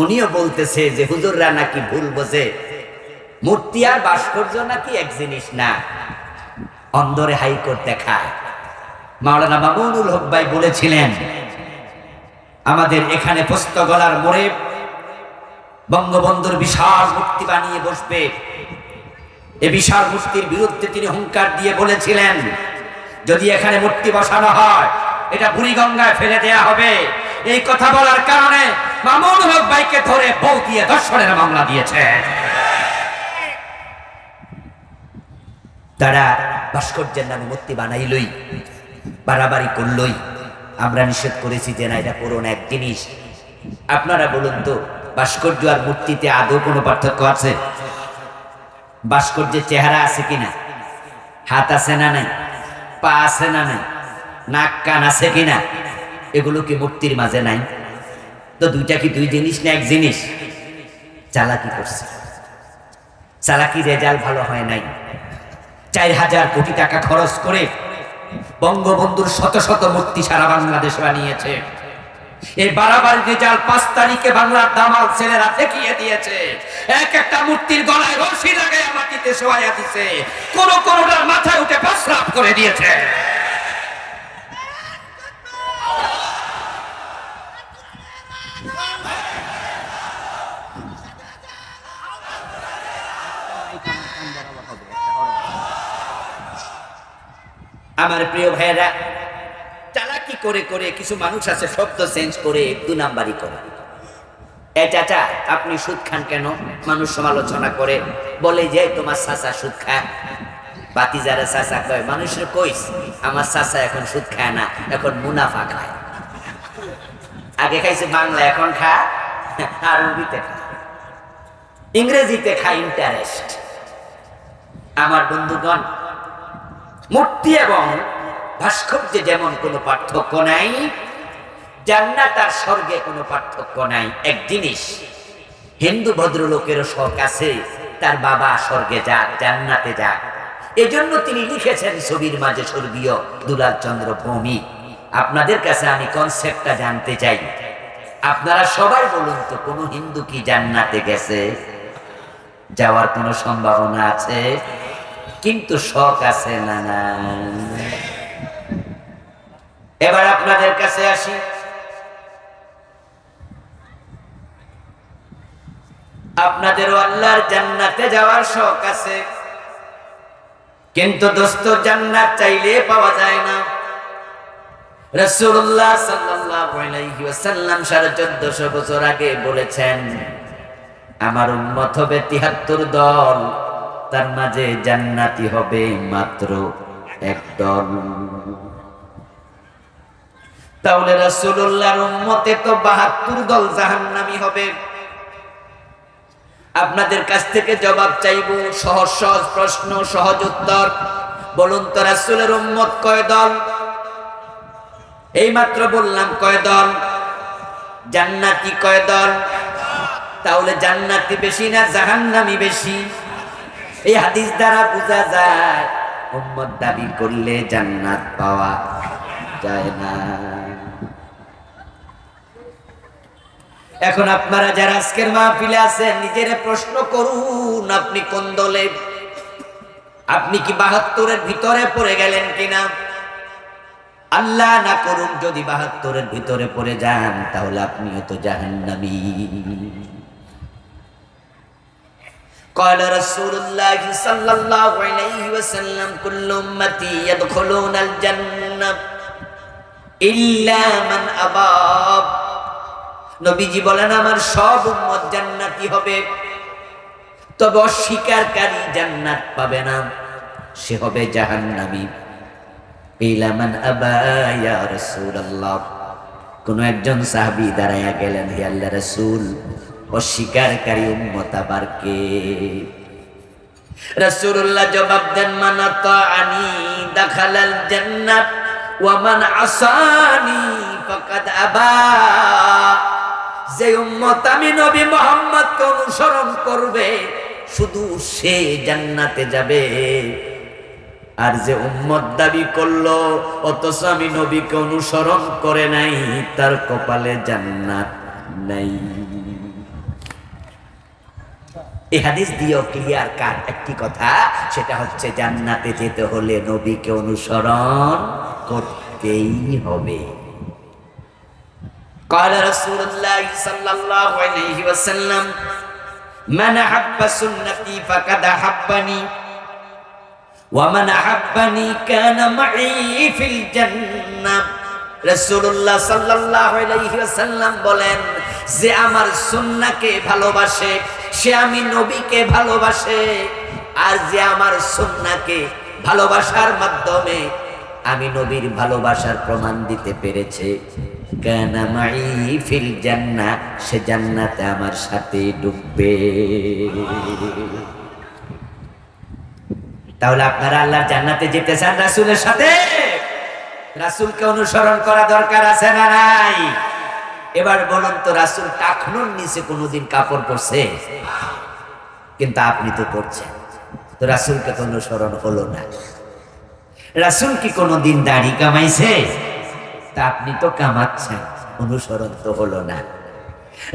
Speaker 1: উনিও বলতেছে যে হুজুররা নাকি ভুল বোঝে, মূর্তি আর ভাস্কর্য নাকি এক জিনিস না, অন্দরে হাইকোর্ট দেখায়। মাওলানা মামুনুল হক ভাই বলেছিলেন, আমাদের এখানে পোস্তগলার মোড়ে বঙ্গবন্ধুর বিশাল মূর্তি বানিয়ে বসবে। এই বিশাল মূর্তির বিরুদ্ধে তিনি হুঙ্কার দিয়ে বলেছিলেন, যদি এখানে মূর্তি বসানো হয় এটা বুড়িগঙ্গায় ফেলে দেয়া হবে। এই কথা বলার কারণে মামুনুল হক ভাইকে ধরে বউ দিয়ে ধর্ষণের মামলা দিয়েছে। তারা ভাস্কর্যের নামে মূর্তি বানাইলই, বাড়াবাড়ি করলই। আমরা নিষেধ করেছি যে না, এটা পুরনো এক জিনিস। আপনারা বলুন তো, ভাস্কর্য আর মূর্তিতে আদৌ কোনো পার্থক্য আছে? ভাস্কর্যের চেহারা আছে কিনা? হাত আছে না নাই? পা আছে না নাই? নাক কান আছে কিনা? এগুলো কি মূর্তির মাঝে নাই? তো দুইটা কি দুই জিনিস না এক জিনিস? চালাকি করছে, চালাকি রেজাল্ট ভালো হয় নাই। 4000 কোটি টাকা খরচ করে বঙ্গবন্ধুর শত শত মূর্তি সারা বাংলাদেশ বানিয়েছে। এই বাড়াবাড়ি রেজাল্ট 5 তারিখে বাংলার দামাল ছেলেরা দেখিয়ে দিয়েছে। এক একটা মূর্তির গলায় রশি লাগায় মাটিতে শোয়াইয়া দিছে, কোনটার মাথায় উঠে প্রস্রাব করে দিয়েছে। আমার প্রিয় ভাইয়েরা, চালাকি করে করে কিছু মানুষ আছে শব্দ চেঞ্জ করে 2 নাম্বারই করে। এ চাচা আপনি সুদ খান কেন? মানুষ সমালোচনা করে, বলে যে তোমার চাচা সুদ খায়। বাতিজারে চাচা কয়, মানুষের কইস আমার চাচা এখন সুদ খায় না, এখন মুনাফা খায়। আগে খাইছে বাংলা, এখন খায় আরবিতে খায়, ইংরেজিতে খায় ইন্টারেস্ট। আমার বন্ধুগণ, মূর্তি এবং ভাস্কর্যে যেমন কোনো পার্থক্য নাই, জান্নাত আর স্বর্গে কোনো পার্থক্য নাই, এক জিনিস। হিন্দু ভদ্রলোকেরও শখ আছে তার বাবা স্বর্গে যাক, জান্নাতে যাক, এজন্য তিনি লিখেছেন ছবির মাঝে স্বর্গীয় দুলাল চন্দ্র ভৌমিক। আপনাদের কাছে আমি কনসেপ্টটা জানতে চাই, আপনারা সবাই বলুন তো, কোন হিন্দু কি জান্নাতে গেছে? যাওয়ার কোনো সম্ভাবনা আছে? কিন্তু শখ আছে না? না। এবার আপনাদের কাছে আসি, আপনাদেরও আল্লাহর জান্নাতে যাওয়ার শখ আছে, কিন্তু দোস্ত জান্নাত চাইলে পাওয়া যায় না। রাসূলুল্লাহ সাল্লাল্লাহু আলাইহি ওয়াসাল্লাম 1450 বছর আগে বলেছেন, আমার উম্মত হবে 73 দল, তার মাঝে জান্নাতি হবে মাত্র 1 দল। তাহলে রাসূলুল্লাহর উম্মতে তো 72 দল জাহান্নামী হবে। আপনাদের কাছ থেকে জবাব চাইবো, সহজ সহজ প্রশ্ন, সহজ উত্তর। বলুন তো, রাসূলের উম্মত কয় দল? এইমাত্র বললাম কয় দল? জান্নাতি কয় দল? তাহলে জান্নাতি বেশি না জাহান্নামী বেশি? এই হাদিস দ্বারা বোঝা যায় উম্মত দাবি করলে জান্নাত পাওয়া যায় না। এখন আপনারা যারা আজকের মাহফিলে আছেন, নিজেরা প্রশ্ন করুন, আপনি কোন দলে? আপনি কি 72-এর ভিতরে পড়ে গেলেন কিনা? আল্লাহ না করুন যদি 72-এর ভিতরে পড়ে যান, তাহলে আপনিও তো জাহান্নামী। قال رسول الله صلى الله عليه وسلم كل امتي يدخلون الجنة إلا من أبى। নবীজি বলেন, আমার সব উম্মত জান্নাতি হবে, তবে অস্বীকারী জান্নাত পাবে না, সে হবে জাহান্নামী। ইলা মান আবা ইয়া রাসূলুল্লাহ। কোন একজন সাহাবী দাঁড়ায়া গেলেন, হে আল্লাহর রাসূল, অস্বীকারী উম্মত আবার কে? রাসূলুল্লাহ জবাব দেন, মান আতাআনি দাখালাল জান্নাত ওয়া মান আসানি ফাকাদ আবা। যে উম্মত আমি নবী মুহাম্মদকে অনুসরণ করবে, শুধু সে জান্নাতে যাবে। আর যে উম্মত দাবি করলো অথচ আমি নবীকে অনুসরণ করে নাই, তার কপালে জান্নাত নাই। এই হাদিস দিয়েও ক্লিয়ার কাট একটি কথা, সেটা হচ্ছে জান্নাতে যেতে হলে নবীকে অনুসরণ করতেই হবে। قال رسول الله صلى الله عليه وسلم من أحب سنتي فقد أحبني ومن أحبني كان معي في الجنة। রাসূলুল্লাহ সাল্লাল্লাহু আলাইহি ওয়াসাল্লাম বলেন, যে আমার সুন্নাহকে ভালোবাসে সে আমি নবীকে ভালোবাসে, আর যে আমার সুন্নাহকে ভালোবাসার মাধ্যমে আমি নবীর ভালোবাসার প্রমাণ দিতে পেরেছে, কানা মাই ফিল জান্নাহ, সে জান্নাতে আমার সাথে ডুববে। তাহলে আপনারা আল্লাহর জান্নাতে যেতে চান রাসূলের সাথে? রাসূলকে অনুসরণ করা দরকার আছে না নাই? এবার বলুন তো, রাসূল টাকনুর নিচে কোনোদিন কাপড় পরছে? কিন্তু আপনি তো করছেন, তো রাসূলকে তো অনুসরণ হলো না। রাসূল কি কোনোদিন দাড়ি কামাইছে? তা আপনি তো কামাচ্ছেন, অনুসরণ তো হলো না।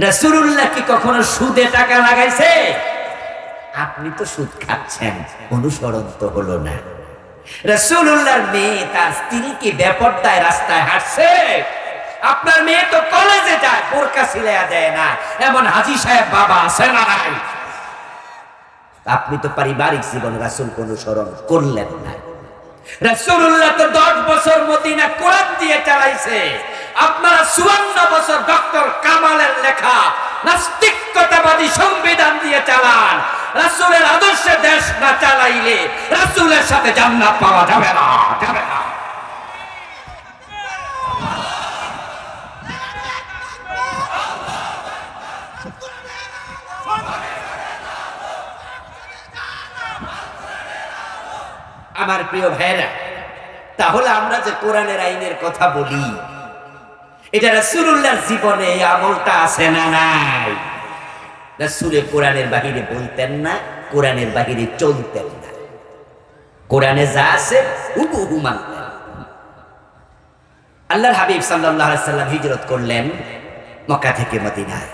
Speaker 1: রাসূলুল্লাহ কি কখনো সুদে টাকা লাগাইছে? আপনি তো সুদ খাচ্ছেন, অনুসরণ তো হলো না। রাসূলুল্লাহর মেয়ে তার স্ত্রী কি বেপরদায় রাস্তায় হাঁটছে? আপনার মেয়ে তো কলেজে যায়, বোরকা সিলাইয়া দেয় না, এমন হাজী সাহেব বাবা আছে না নাই? আপনি তো পারিবারিক জীবনে রাসূলকে অনুসরণ করলেন না। রাসূলুল্লাহ তো 10 বছর মদিনা কোরআন দিয়ে চালাইছে, আপনারা 54 বছর ডক্টর কামালের লেখা নাস্তিকতাবাদী সংবিধান দিয়ে চালান। রাসূলের আদর্শে দেশ না চালাইলে রাসূলের সাথে জান্নাত পাওয়া যাবে না, যাবে না। আমার প্রিয় ভাইরা, তাহলে আমরা যে কোরআনের আইনের কথা বলি, এটা রাসূলুল্লাহর জীবনে এই আমলটা আছে না নাই? রাসূল কোরআনের বাহিরে বলতেন না, কোরআনের বাহিরে চলতেন না। কোরআনে যা আছে হুবহু মানতেন। আল্লাহর হাবিব সাল্লাল্লাহু আলাইহি সাল্লাম হিজরত করলেন মক্কা থেকে মদিনায়।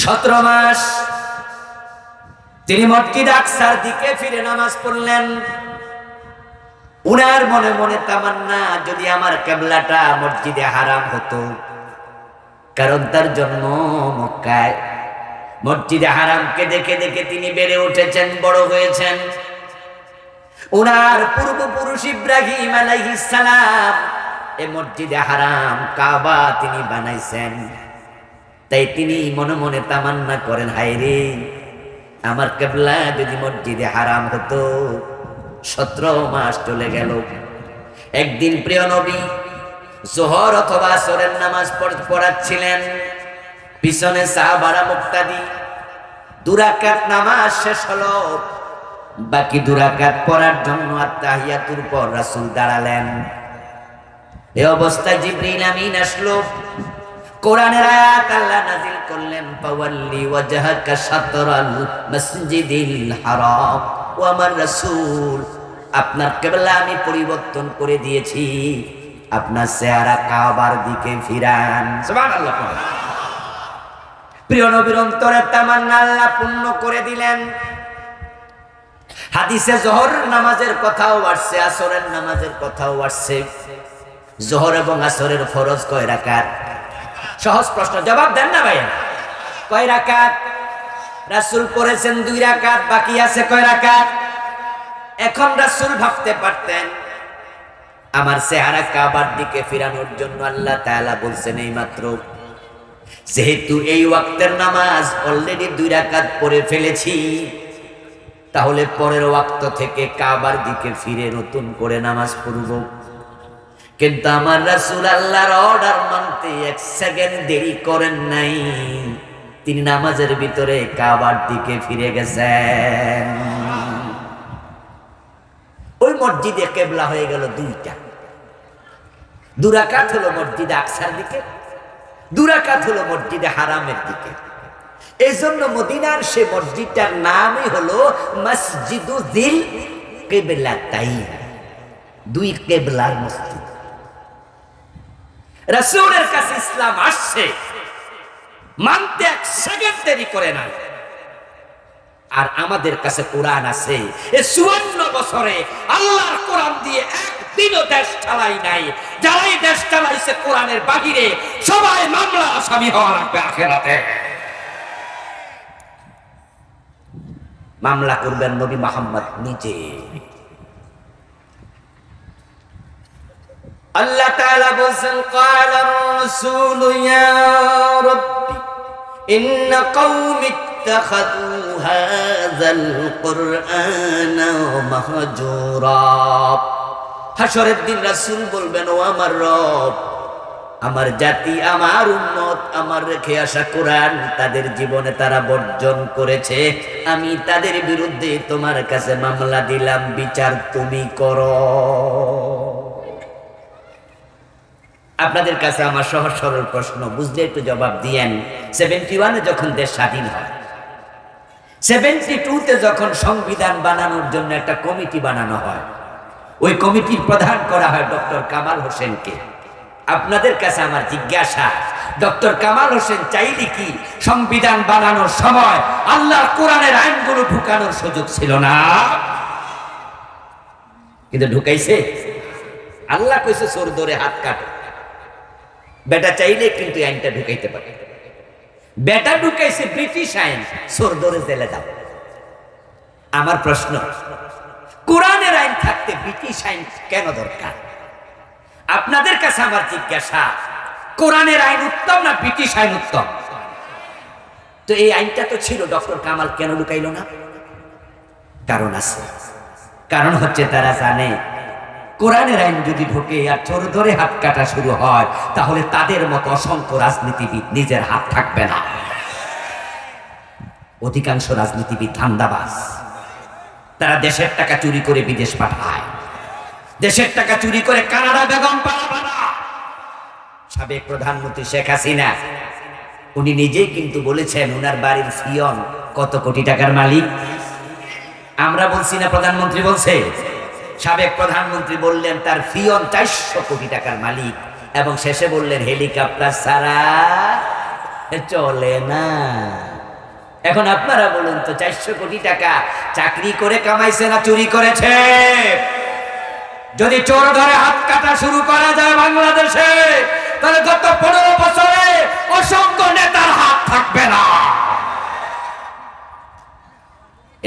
Speaker 1: 17 মাস তিনি মসজিদ আকসার দিকে ফিরে নামাজ পড়লেন। উনার মনে মনে তামান্না, যদি আমার কিবলাটা মসজিদে হারাম হতো, কারণ তার জন্ম মক্কায়। মসজিদে হারামকে দেখে দেখে তিনি বেড়ে উঠেছেন, বড় হয়েছেন। উনার পূর্বপুরুষ ইব্রাহিম আলাইহিস সালাম এই মসজিদে হারাম কাবা তিনি বানাইছেন। তাই তিনি মনে মনে তামান্না করেন, হায় রে, আমার কিবলা যদি মসজিদে হারাম হতো। 17 মাস চলে গেল। একদিন প্রিয় নবী যোহর অথবা আসরের নামাজ পড়াচ্ছিলেন, পিছনে সাহাবারা মুক্তাদি। 2 রাকাত নামাজ শেষ হলো, বাকি 2 রাকাত পড়ার জন্য আত্তাহিয়াতুর পর রাসূল দাঁড়ালেন। এই অবস্থায় জিবরিল আমিন আসলো, কোরআনের আয়াত আল্লাহ নাযিল করলেন, ফাওয়াল্লি ওয়াজহাকা শাতরাল মসজিদিল হারাম। ও আমার রাসূল, আপনার কিবলা আমি পরিবর্তন করে দিয়েছি, আপনার চেহারা কাবার দিকে ফিরান। সুবহানাল্লাহ। প্রিয় নবীর অন্তরে তামান্না আল্লাহ পূর্ণ করে দিলেন। হাদিসে যোহর নামাজের কথাও আসছে, আসরের নামাজের কথাও আসছে। যোহর এবং আসরের ফরজ কয় রাকাত? সহজ প্রশ্ন, জবাব দেন না ভাই। কয় রাকাত? রাসূল পড়েছেন 2 রাকাত, বাকি আছে কয় রাকাত? এখন রাসূল ভাবতে পারতেন আমার চেহারা কাবার দিকে ফিরানোর জন্য আল্লাহ তাআলা বলছেন এই মাত্র, যেহেতু এই ওয়াক্তের নামাজ অলরেডি 2 রাকাত পড়ে ফেলেছি, তাহলে পরের ওয়াক্ত থেকে কাবার দিকে ফিরে নতুন করে নামাজ পড়ব। কিন্তু আমার রাসূল আল্লাহর অর্ডার মানতে 1 সেকেন্ড দেরি করেন নাই, তিনি নামাজের ভিতরে কাবার দিকে ফিরে গেছেন। ওই মসজিদে কিবলা হয়ে গেল 2টা। 2 রাকাত হলো মসজিদে আকসার দিকে, 2 রাকাত হলো মসজিদে হারামের দিকে। এই জন্য মদিনার সে মসজিদটার নামই হলো মসজিদু যিল কিবলাতাইন, 2 কিবলার মসজিদ। রাসূলের কাছে ইসলাম আসছে, মানতে 1 সেকেন্ড দেরি করে না। আর আমাদের কাছে কোরআন আছে, এই 54 বছরে আল্লাহর কোরআন দিয়ে একদিনও দেশ চালাই নাই। যারাই দেশ চালাইছে কোরআনের বাহিরে, সবাই মামলা আসামি হওয়া লাগবে আখিরাতে। মামলা করবেন নবী মুহাম্মদ নিজে। আল্লাহ তাআলা বলেন, ক্বালার রাসূলু ইয়া রাব্বি ইন্না কওমি ইত্তাখাযু হাযাল কুরআনা মাহজুরা। হাশরের দিন রাসূল বলবেন, ও আমার রব, আমার জাতি, আমার উম্মত, আমার রেখে আসা কোরআন তাদের জীবনে তারা বর্জন করেছে। আমি তাদের বিরুদ্ধে তোমার কাছে মামলা দিলাম, বিচার তুমি করো। আপনাদের কাছে আমার সহজ সরল প্রশ্ন, বুঝলে একটু জবাব দিয়েন। 71-এ যখন দেশ স্বাধীন হয়, 72-তে যখন সংবিধান বানানোর জন্য একটা কমিটি বানানো হয়, ওই কমিটির প্রধান করা হয় ডক্টর কামাল হোসেনকে। আপনাদের কাছে আমার জিজ্ঞাসা, ডক্টর কামাল হোসেন চাইলে কি সংবিধান বানানোর সময় আল্লাহর কোরআনের আইনগুলো ঢুকানোর সুযোগ ছিল না? কিন্তু ঢুকাইছে। আল্লাহ কইছে চোর ধরে হাত কাটো। বেটা চাইলে কিন্তু আইনটা ঢুকাইতে পারে। বেটা ঢুকাইছে ব্রিটিশ আইন, চোর ধরে জেলে দাও। আমার প্রশ্ন, কোরআনের আইন থাকতে ব্রিটিশ আইন কেন দরকার? আপনাদের কাছে আমার জিজ্ঞাসা, কোরআনের আইন উত্তম না ব্রিটিশ আইন উত্তম? তো এই আইনটা তো ছিল, ডক্টর কামাল কেন ঢুকাইল না? কারণ আছে। কারণ হচ্ছে তারা জানে কোরআনের আইন যদি ঢোকে আর চোর ধরে হাত কাটা শুরু হয়, তাহলে তাদের মতো অসংখ্য রাজনীতিবিদ নিজের হাত থাকবে না। অধিকাংশ রাজনীতিবিদ ধান্দাবাজ, তারা দেশের টাকা চুরি করে বিদেশ পাঠায়, দেশের টাকা চুরি করে কানাডা বেগম পাড়া বানায়। সাবেক প্রধানমন্ত্রী শেখ হাসিনা উনি নিজেই কিন্তু বলেছেন, উনার বাড়ির ফিয়ন কত কোটি টাকার মালিক। আমরা বলছি না, প্রধানমন্ত্রী বলছে। সাবেক প্রধানমন্ত্রী বললেন তার ফিয়ন 400 কোটি টাকার মালিক, এবং শেষে বললেন হেলিকপ্টার ছাড়া চলে না। এখন আপনারা বলুন তো, 400 কোটি টাকা চাকরি করে কামাইছে না চুরি করেছে? যদি চোর ধরে হাত কাটা শুরু করা যায় বাংলাদেশে, তাহলে গত 15 বছরে অসংখ্য নেতার হাত থাকবে না।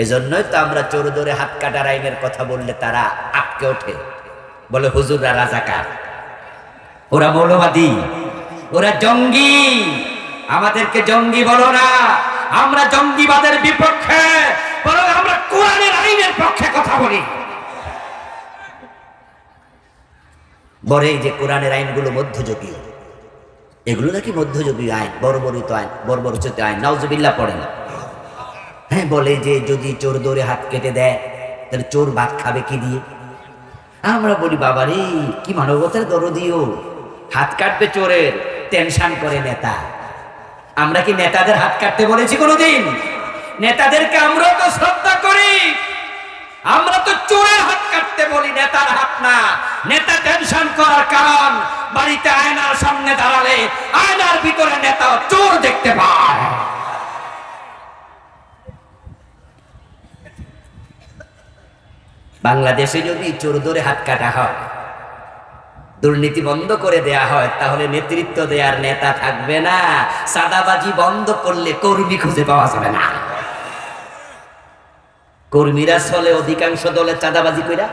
Speaker 1: এজন্যই তো আমরা চোর ধরে হাত কাটার আইনের কথা বললে তারা আটকে ওঠে, বলে হুজুররা রাজাকার, ওরা মৌলবাদী, ওরা জঙ্গি। আমাদেরকে জঙ্গি বলো না, আমরা জঙ্গিবাদের বিপক্ষে, বরং আমরা কোরআনের আইনের পক্ষে কথা বলি। বলে যে কোরআনের আইনগুলো মধ্যযুগীয়, এগুলো নাকি মধ্যযুগীয় আইন, বর্বরিত আইন, বর্বরচিত আইন, নাউজুবিল্লাহ পড়েন। হ্যাঁ, বলে যে যদি চোর ধরে হাত কেটে দেয় তাহলে চোর ভাত খাবে কি দিয়ে? আমরা বলি বাবারে কি মানবতার দরদিও, হাত কাটবে চোরের, টেনশন করে নেতা। আমরা কি নেতাদের হাত কাটতে বলেছি কোনোদিন? নেতাদেরকে আমরা তো শ্রদ্ধা করি, আমরা তো চোরের হাত কাটতে বলি, নেতার হাত না। নেতা টেনশন করার কারণ, বাড়িতে আয়নার সামনে দাঁড়ালে আয়নার ভিতরে নেতা চোর দেখতে পায়। বাংলাদেশে যদি চোর ধরে হাত কাটা হয়, দুর্নীতি বন্ধ করে দেয়া হয়, তাহলে নেতৃত্ব দেওয়ার নেতা থাকবে না। সাদাবাজি বন্ধ করলে কর্মী খুঁজে পাওয়া যাবে না। কর্মীরা চলে অধিকাংশ দলে চাঁদাবাজি কইরা,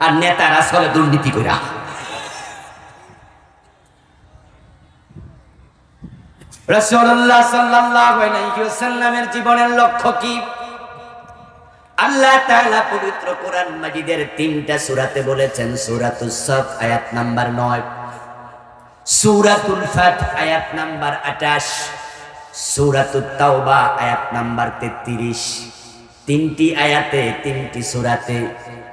Speaker 1: আর নেতারা চলে দুর্নীতি কইরা। রাসূলুল্লাহ সাল্লাল্লাহু আলাইহি ওয়াসাল্লামের জীবনের লক্ষ্য কি? আল্লাহ তাআলা পবিত্র কোরআন মাজিদের 3টা সূরাতে বলেছেন। সূরাতুস সাফ আয়াত নাম্বার 9, সূরাতুল ফাত আয়াত নাম্বার 28, সূরাতুত তাওবা আয়াত নাম্বার 33। 3টি আয়াতে 3টি সূরাতে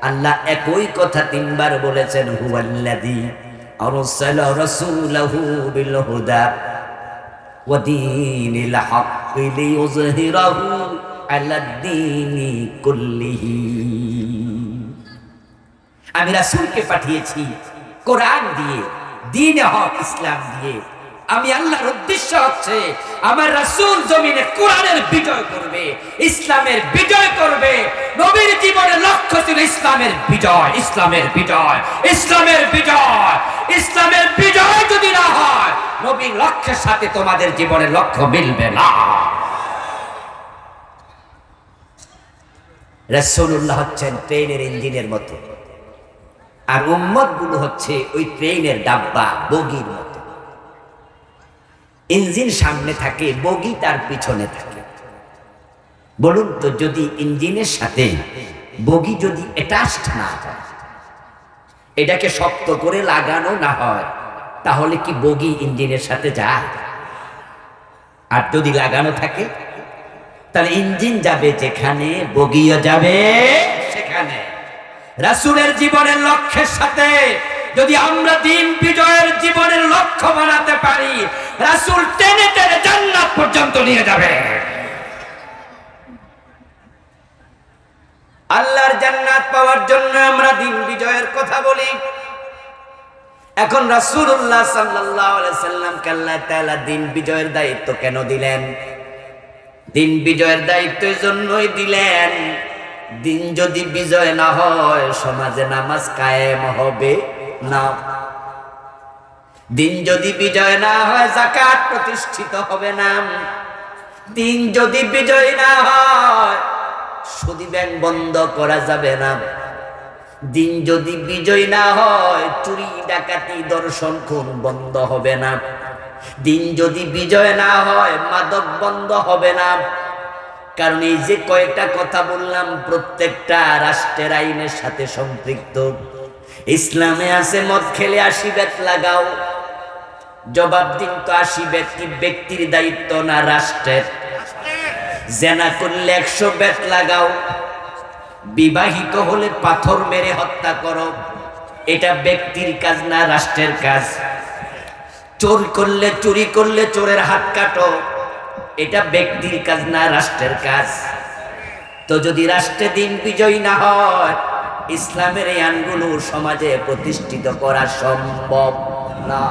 Speaker 1: আল্লাহ একই কথা 3বার বলেছেন। হুয়াল্লাযী আরসালা রাসূলাহু বিল হুদা ওয়া দীনিল হাক্কি লিইয়ুযহিরাহু আলাদ্দীনি কুল্লিহি। আমি রাসূলকে পাঠিয়েছি কোরআন দিয়ে, দ্বীনে হক ইসলাম দিয়ে। আমি আল্লাহর উদ্দেশ্য হচ্ছে আমার রাসূল জমিনে কোরআনের বিজয় করবে, ইসলামের বিজয় করবে। নবীর জীবনের লক্ষ্য ছিল ইসলামের বিজয়, ইসলামের বিজয়, ইসলামের বিজয়। ইসলামের বিজয় যদি না হয়, নবীর লক্ষ্যের সাথে তোমাদের জীবনের লক্ষ্য মিলবে না। রাসূলুল্লাহ হচ্ছেন ট্রেনের ইঞ্জিনের মতো, আর উম্মত গুলো হচ্ছে ওই ট্রেনের ডাব্বা, বগির মতো। ইঞ্জিন সামনে থাকে, বগি তার পিছনে থাকে। বলুন তো, যদি ইঞ্জিনের সাথে বগি যদি অ্যাটাচড না হয়, এটাকে শক্ত করে লাগানো না হয়, তাহলে কি বগি ইঞ্জিনের সাথে যায়? আর যদি লাগানো থাকে, তাহলে ইঞ্জিন যাবে যেখানে, বগিও যাবে সেখানে। রাসূলের জীবনের লক্ষ্যের সাথে যদি আমরা দিন বিজয়ের জীবনের লক্ষ্য বানাতে পারি, রাসূল টেনে টেনে জান্নাত পর্যন্ত নিয়ে যাবে। আল্লাহর জান্নাত পাওয়ার জন্য আমরা দিন বিজয়ের কথা বলি। এখন রাসূলুল্লাহ সাল্লাল্লাহু আলাইহি সাল্লামকে আল্লাহ তাআলা দিন বিজয়ের দায়িত্ব কেন দিলেন? দিন বিজয়ের দায়িত্ব জন্যই দিলেন, দিন যদি বিজয় না হয়, সমাজে নামাজ কায়েম হবে না। দিন যদি বিজয় না হয়, যাকাত প্রতিষ্ঠিত হবে না। দিন যদি বিজয় না হয়, সুদী ব্যাংক বন্ধ করা যাবে না। দিন যদি বিজয় না হয়, চুরি ডাকাতি দর্শন খুন বন্ধ হবে না। দিন যদি বিজয় না হয়, মাদক বন্ধ হবে না। কারণ এই যে কয়েকটা কথা বললাম, প্রত্যেকটা রাষ্ট্রের আইনের সাথে সম্পৃক্ত। ইসলামে আছে মদ খেলে 80 বেত লাগাও, জবাব দিন তো 80 বেত কি ব্যক্তির দায়িত্ব না রাষ্ট্রের? জেনা করলে 100 বেত লাগাও, বিবাহিত হলে পাথর মেরে হত্যা করো, এটা ব্যক্তির কাজ না রাষ্ট্রের কাজ? চোর করলে, চুরি করলে চোরের হাত কাটো, এটা ব্যক্তির কাজ না রাষ্ট্রের কাজ? তো যদি রাষ্ট্রে দিন বিজয়ী না হয়, ইসলামের এই আইনগুলো সমাজে প্রতিষ্ঠিত করা সম্ভব না।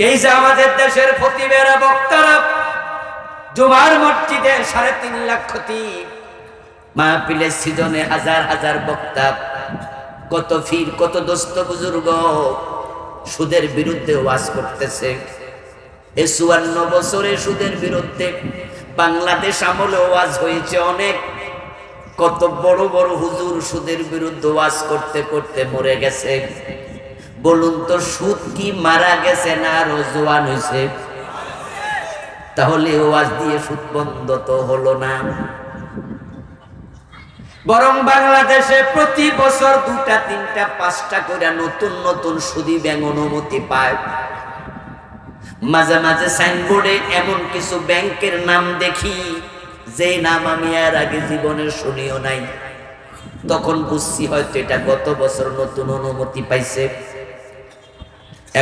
Speaker 1: এই যে আমাদের দেশের খতিবেরা বক্তারা জুমার মসজিদে ৩.৫ লাখ খতিব, মাহফিলের সিজনে হাজার হাজার বক্তা, কত ফির কত দোস্ত বুজুর্গ সুদের বিরুদ্ধে ওয়াজ করতেছে। এই ৫৪ বছরে সুদের বিরুদ্ধে বাংলাদেশ আমলে ওয়াজ হয়েছে অনেক। কত বড় বড় হুজুর সুদের বিরুদ্ধে ওয়াজ করতে করতে মরে গেছে। বলুন তো, সুদ কি মারা গেছে না আরো জোয়ান হয়েছে? তাহলে ওয়াজ দিয়ে সুদ বন্ধ তো হলো না, বরং বাংলাদেশে প্রতি বছর ২টা ৩টা ৫টা করে নতুন নতুন সুদী ব্যাংক অনুমতি পায়। মাঝে মাঝে সাইনবোর্ডে এমন কিছু ব্যাংকের নাম দেখি যে নাম আমি এর আগে জীবনে শুনিও নাই। তখন বুঝছি হয়তো এটা গত বছর নতুন অনুমতি পাইছে।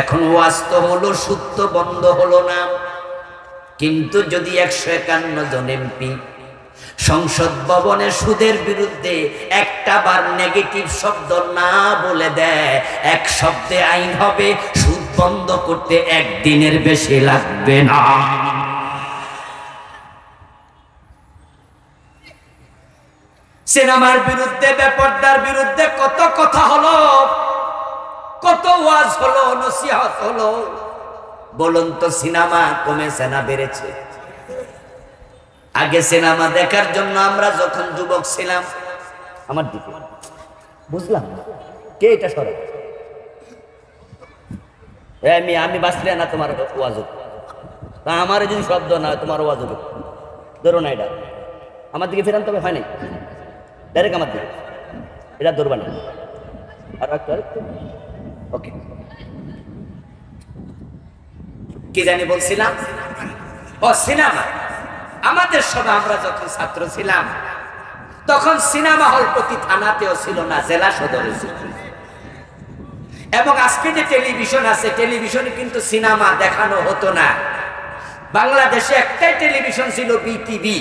Speaker 1: এখন ওয়াজ তো হলো, সুদ তো বন্ধ হলো না। কিন্তু যদি ১৫১ জন এমপি সংসদ ভবনে সুদের বিরুদ্ধে একটা বার নেগেটিভ শব্দ না বলে দেয়, এক শব্দে আইন হবে, সুদ বন্ধ করতে একদিনের বেশি লাগবে না। সিনেমার বিরুদ্ধে, বেপরদার বিরুদ্ধে কত কথা হলো, কত ওয়াজ হলো, নসিহত হলো। বলুন তো, সিনেমা কমেছে না বেড়েছে? আগে সিনেমা দেখার জন্য আমরা যখন যুবক ছিলাম, আমার দিকে বুঝলাম কে এটা সরে, আমি বাঁচলে না তোমার ওয়াজ হবে, তা আমার যদি শব্দ না হয় তোমার ওয়াজ হবে, ধরো না, এটা আমার দিকে ফেরান, তবে হয় নাই, ডাইরেক্ট আমার দিকে, এটা ধরবা না। আর একটু ওকে, কি জানি বলছিলাম? ও সিনেমা। আমাদের সময় আমরা যখন ছাত্র ছিলাম তখন সিনেমা হল প্রতি থানাতেও ছিল না, জেলা সদরে ছিল। এবং আজকে যে টেলিভিশন আছে, টেলিভিশনে কিন্তু সিনেমা দেখানো হতো না। বাংলাদেশে একটাই টেলিভিশন ছিল, বিটিভি।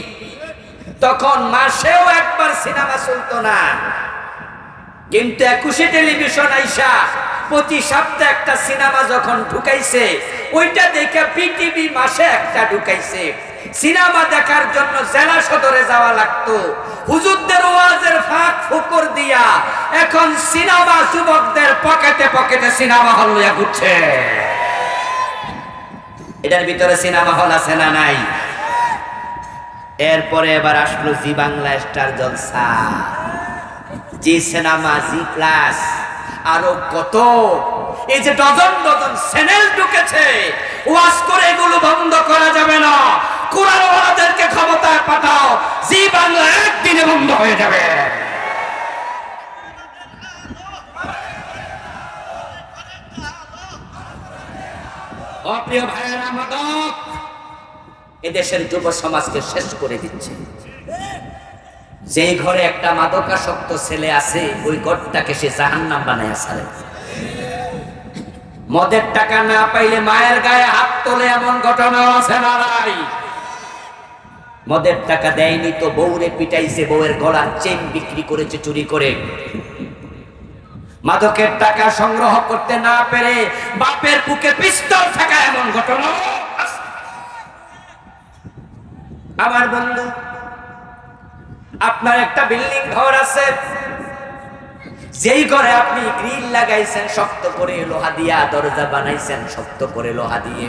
Speaker 1: তখন মাসেও একবার সিনেমা চলতো না। কিন্তু ২১ টেলিভিশন আইসা প্রতি সপ্তাহে একটা সিনেমা যখন ঢুকাইছে, ওইটা দেখে বিটিভি মাসে একটা ঢুকাইছে। সিনেমা দেখার জন্য জেলা সদরে যাওয়া লাগতো। হুজুরদের ওয়াজের ফাঁক ফুকর দিয়া এখন সিনেমা যুবকদের পকেটে পকেটে সিনেমা হল লইয়া ঘুরছে। এটার ভিতরে সিনেমা হল আছে না নাই? এরপরে এবার আসলো জি বাংলা স্টার জলসা, জি সিনেমা, জি প্লাস, আরো কত, এই যে ডজন ডজন চ্যানেল ঢুকেছে। ওয়াজ করে এগুলো বন্ধ করা যাবে না। কুরআনওয়ালাদেরকে ক্ষমতায় পাঠাও, জি বাংলা একদিনে বন্ধ হয়ে যাবে। অপ্রিয় ভাইয়েরা, মাদক এদেশের যুব সমাজকে শেষ করে দিচ্ছে। যেই ঘরে একটা মাদকাসক্ত ছেলে আছে, ওই ঘরটাকে সে জাহান্নাম বানায় ছাড়ে। মদের টাকা না পাইলে মায়ের গায়ে হাত তোলে, এমন ঘটনা আছে না নাই? মদের টাকা দেয়নি তো বউরে পিটাইছে, বউয়ের গলার চেন বিক্রি করেছে চুরি করে। মাদকের টাকা সংগ্রহ করতে না পেরে বাপের বুকে পিস্তল থাকা, এমন ঘটনা। আমার বন্ধু, আপনার একটা বিল্ডিং ঘর আছে, যেই ঘরে আপনি গ্রিল লাগাইছেন শক্ত করে লোহা দিয়া, দরজা বানাইছেন শক্ত করে লোহা দিয়ে,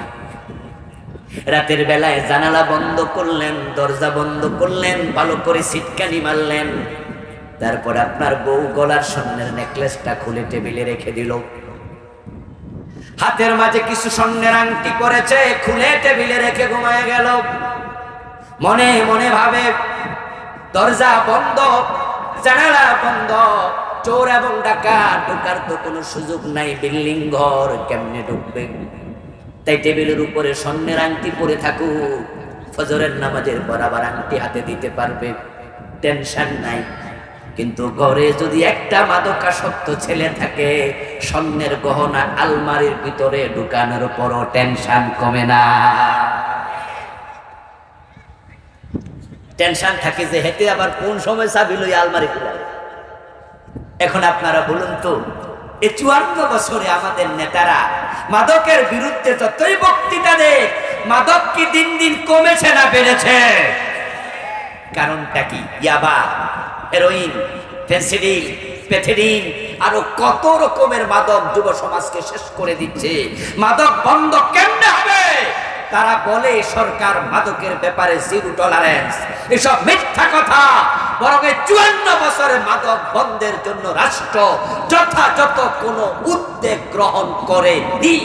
Speaker 1: রাতের বেলায় জানালা বন্ধ করলেন, দরজা বন্ধ করলেন, ভালো করে সিটকানি মারলেন। তারপর আপনার বউ গলার স্বর্ণের নেকলেসটা খুলে টেবিলে রেখে দিল। হাতের মাঝে কিছু স্বর্ণের আংটি পরেছে, খুলে টেবিলে রেখে ঘুমায় গেল। মনে মনে ভাবে, দরজা বন্ধ, জানালা বন্ধ, চোর এবং ডাকাত ঢোকার তো কোনো সুযোগ নাই, বিল্ডিং ঘর কেমনে ঢুকবে? তাই টেবিলের উপরে স্বর্ণের আংটি পরে থাকুক, ফজরের নামাজের পর আবার আংটি হাতে দিতে পারবে, টেনশন নাই। কিন্তু ঘরে যদি একটা মাদকাসক্ত ছেলে থাকে, স্বর্ণের গহনা আলমারির ভিতরে ঢুকানোর পরও টেনশন কমে না। টেনশন থাকে যে হেঁটে আবার কোন সময় চাবি লই আলমারি খুলে। এখন আপনারা বলুন তো, এই 54 বছরে আমাদের নেতারা মাদকের বিরুদ্ধে যতই বক্তৃতা দেয়, মাদক কি দিন দিন কমেছে না বেড়েছে? কারণটা কি? ইয়াবা, হেরোইন, ফেন্সিডিল, প্যাথেডিন, আরো কত রকমের মাদক যুব সমাজকে শেষ করে দিচ্ছে। মাদক বন্ধ কেমনে হবে? তারা বলে সরকার মাদকের ব্যাপারে জিরো টলারেন্স। এসব মিথ্যা কথা। বরং 54 বছরে মাদক বন্ধের জন্য রাষ্ট্র যথাযথ কোনো উদ্যোগ গ্রহণ করেনি।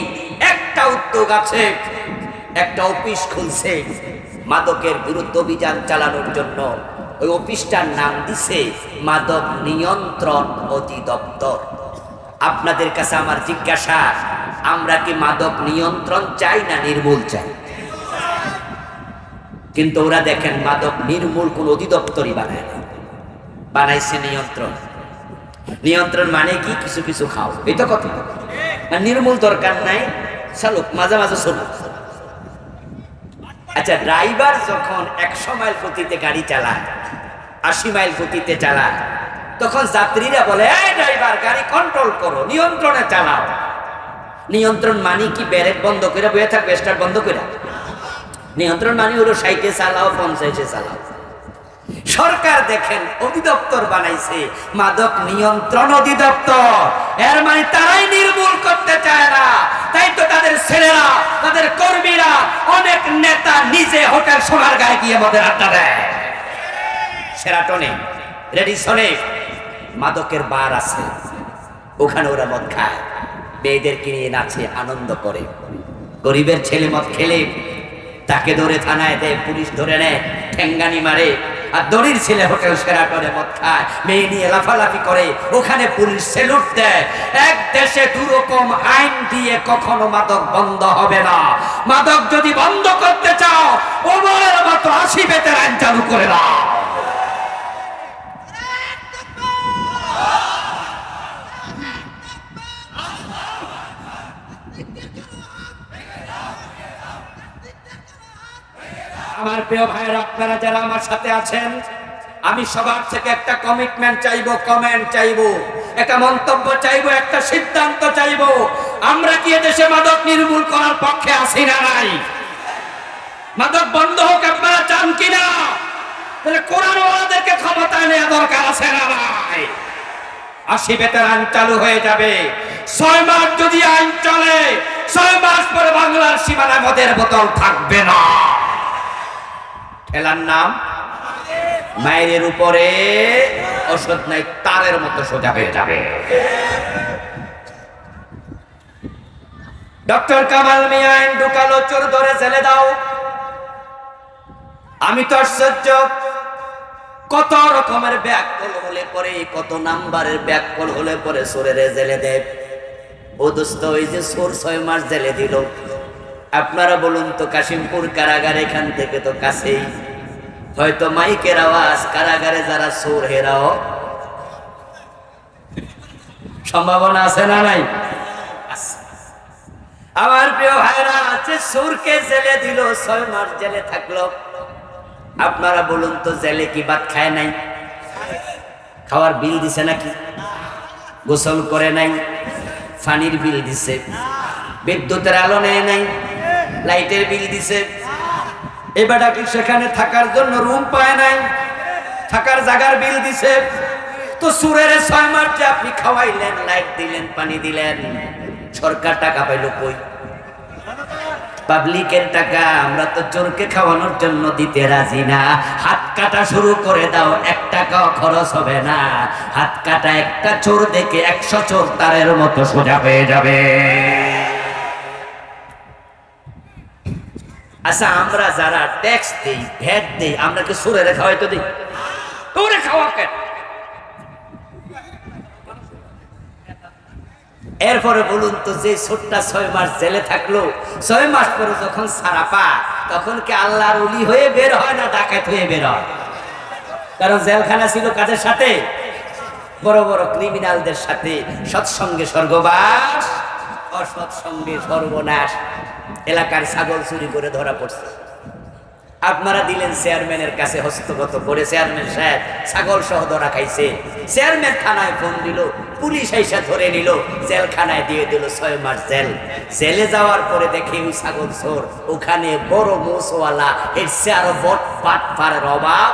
Speaker 1: একটা উদ্যোগ আছে, একটা অফিস খুলছে মাদকের বিরুদ্ধে অভিযান চালানোর জন্য। ওই অফিসটার নাম দিছে মাদক নিয়ন্ত্রণ অধিদপ্তর। আপনাদের কাছে আমার জিজ্ঞাসা, আমরা কি মাদক নিয়ন্ত্রণ চাই না নির্মূল চাই? কিন্তু ওরা দেখেন মাদক নির্মূল কোন অধিদপ্তরই বানায় না, বানাইছে নিয়ন্ত্রণ। নিয়ন্ত্রণ মানে কি? কিছু কিছু খাও, এটা কথা। নির্মূল দরকার নাই, চালুক মাঝে মাঝে চলুক। আচ্ছা, ড্রাইভার যখন 100 মাইল গতিতে গাড়ি চালায়, 80 মাইল গতিতে চালায়, তখন যাত্রীরা বলে, এই ড্রাইভার গাড়ি কন্ট্রোল করো, নিয়ন্ত্রণে চালাও। নিয়ন্ত্রণ মানে কি ব্রেক বন্ধ করে বয়ে থাকবে, স্টার্ট বন্ধ করে? নিয়ন্ত্রণ মানে হলো 60-এ চালাও, 50-এ চালাও। সরকার দেখেন অধিদপ্তর বানাইছে, মাদক নিয়ন্ত্রণ অধিদপ্তর। এর মানে তারাই নির্মূল করতে চায় না। তাই তো তাদের ছেলেরা, তাদের কর্মীরা, অনেক নেতা নিজে হোটেল সোনারগাঁয়ে গিয়ে মদের আড্ডা দেয়। সেরাটনে, রেডিসনে মাদকের বার আছে, ওখানে ওরা মদ খায়, মেয়েদেরকে নিয়ে নাচে, আনন্দ করে। গরিবের ছেলে মদ খেলে তাকে ধরে থানায় দেয়, পুলিশ ধরে নেয়, ঠেঙ্গানি মারে। আর দড়ির ছেলে হোটেল সেরাটনে মদ খায়, মেয়ে নিয়ে লাফালাফি করে, ওখানে পুলিশ সেলুট দেয়। এক দেশে দুরকম আইন দিয়ে কখনো মাদক বন্ধ হবে না। মাদক যদি বন্ধ করতে চাও, ওমরের মতো 80 বেতের আইন চালু করে দাও। আমার প্রিয় ভাইয়েরা, আপনারা যারা আমার সাথে আছেন, আমি সবার থেকে একটা কমিটমেন্ট চাইবো, কমেন্ট চাইবো, একটা মন্তব্য চাইবো, একটা সিদ্ধান্ত চাইবো। আমরা কি এদেশে মাদক নির্মূল করার পক্ষে আছি না নাই? মাদক বন্ধ হোক আপনারা চান কিনা? তাহলে কোরআন ওয়ালাদেরকে ক্ষমতায় নেওয়া দরকার আছে না নাই? 80 বেতের আইন চালু হয়ে যাবে। 6 মাস যদি আইন চলে, 6 মাস পরে বাংলার সীমানায় মদের বোতল থাকবে না। খেলার নাম মায়ের উপরে ওষুধ নাই, তারের মতো সোজা হয়ে যাবে। ডক্টর কামাল মিয়া আইন ঢুকালো, চোর ধরে জেলে দাও। আমি তো আশ্চর্য, কত রকমের ব্যাককল হলে পরে, কত নাম্বারের ব্যাককল হলে পরে চোরের জেলে দেয়। ও দোস্ত, ওই যে চোর 6 মাস জেলে দিল, আপনারা বলুন তো, কাশিমপুর কারাগার এখান থেকে তো কাছেই। হয়তো মাইকের আওয়াজ, কারাগারে যারা চোর হেরাও সম্ভাবনা আছে না নাই? আমার প্রিয় ভাইরা, আছে চোরকে জেলে দিল, 6 মাস জেলে থাকলো। আপনারা বলুন তো, জেলে কি ভাত খায় নাই? খাওয়ার বিল দিছে নাকি? গোসল করে নাই? পানির বিল দিছে? বিদ্যুতের আলো নেয় নাই? লাইটের বিল দিছে? এবার কি সেখানে থাকার জন্য রুম পায় নাই? থাকার জায়গার বিল দিছে? তো সুরের 6 মাস যে আপনি খাওয়াইলেন, লাইট দিলেন, পানি দিলেন, সরকার টাকা পাইল কই? পাবলিকের টাকা। আমরা তো চোরকে খাওয়ানোর জন্য দিতে রাজি না। হাত কাটা শুরু করে দাও, 1 টাকাও খরচ হবে না। হাত কাটা একটা চোর দেখে 100 চোর তারের মতো সোজা হয়ে যাবে। আচ্ছা, আমরা যারা ট্যাক্স দেই, ভ্যাট দেই, আমরা কি চোরের খাওয়াইতে দিই? তোরে খাওয়া কেন? এরপরে বলুন তো, যে ছোট্টা 6 মাস জেলে থাকলো, 6 মাস পরে যখন ছাড়া পায়, তখন কি আল্লাহর ওলি হয়ে বের হয় না ডাকাত হয়ে বের হয়? কারণ জেলখানা ছিল কাদের সাথে? বড় বড় ক্রিমিনালদের সাথে। সৎসঙ্গে স্বর্গবাস, অসৎসঙ্গে সর্বনাশ। এলাকার ছাগল চুরি করে ধরা পড়ছে, আপনারা দিলেন চেয়ারম্যানের কাছে হস্তগত করে, চেয়ারম্যান সাহেব ছাগল সহ ধরা খাইছে। চেয়ারম্যান থানায় ফোন দিল, পুলিশ এসে ধরে নিল, জেলখানায় দিয়ে দিল 6 মাস জেল। জেলে যাওয়ার পরে দেখে ওই ছাগল চোর ওখানে বড় মোষওয়ালা, এর চেয়ে আরো বাট পারের অভাব।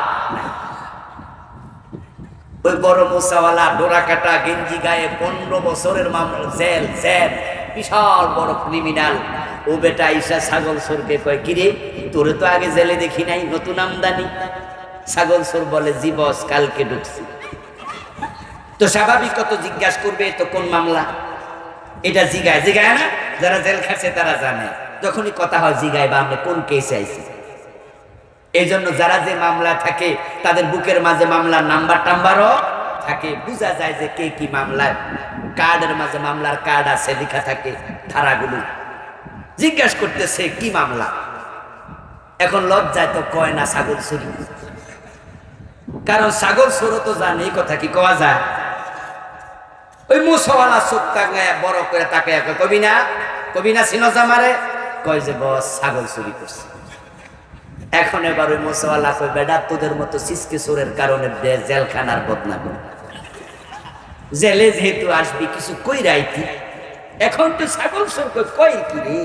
Speaker 1: ওই বড় মোষওয়ালা ডোরা কাটা গেঞ্জি গায়ে 15 বছরের মামলা জেল, বিশাল বড় ক্রিমিনাল। ও বেটা ঈশা ছাগল চোরকে কয়, কিরে তোরে তো আগে জেলে দেখি নাই, নতুন আমদানি? ছাগল চোর বলে, জি বস, কালকে ঢুকছি। তো স্বাভাবিক কত জিজ্ঞাসা করবে, তো কোন মামলা এটা জিগায় না? যারা জেল খাচ্ছে তারা জানে, যখনই কথা হয় জিগায় বা আমরা কোন কেসে আইছি। এই জন্য যারা যে মামলা থাকে তাদের বুকের মাঝে মামলার নাম্বার টাম্বারও থাকে, বোঝা যায় যে কে কি মামলায়। কার্ডের মাঝে মামলার কার্ড আছে, লেখা থাকে ধারাগুলো। জিজ্ঞাসা করতেছে কি মামলা। এখন লজ্জায় তো কয় না ছাগল চুরি, কারণ ছাগল চোরও তো জানে এই কথা কি কওয়া যায়। ওই মুসওয়ালা চোখ তাকায় বড় করে তাকায় কবি না সিনো জামারে, কয় যে বস ছাগল চুরি করছে। এখন এবার ওই মুসওয়ালা কই, বেডা তোদের মতো সিসকে চোরের কারণে জেলখানার বদনাম, জেলে যেহেতু আসবি কিছু কই রাইতি, এখন তো ছাগল চোর কই কি রে?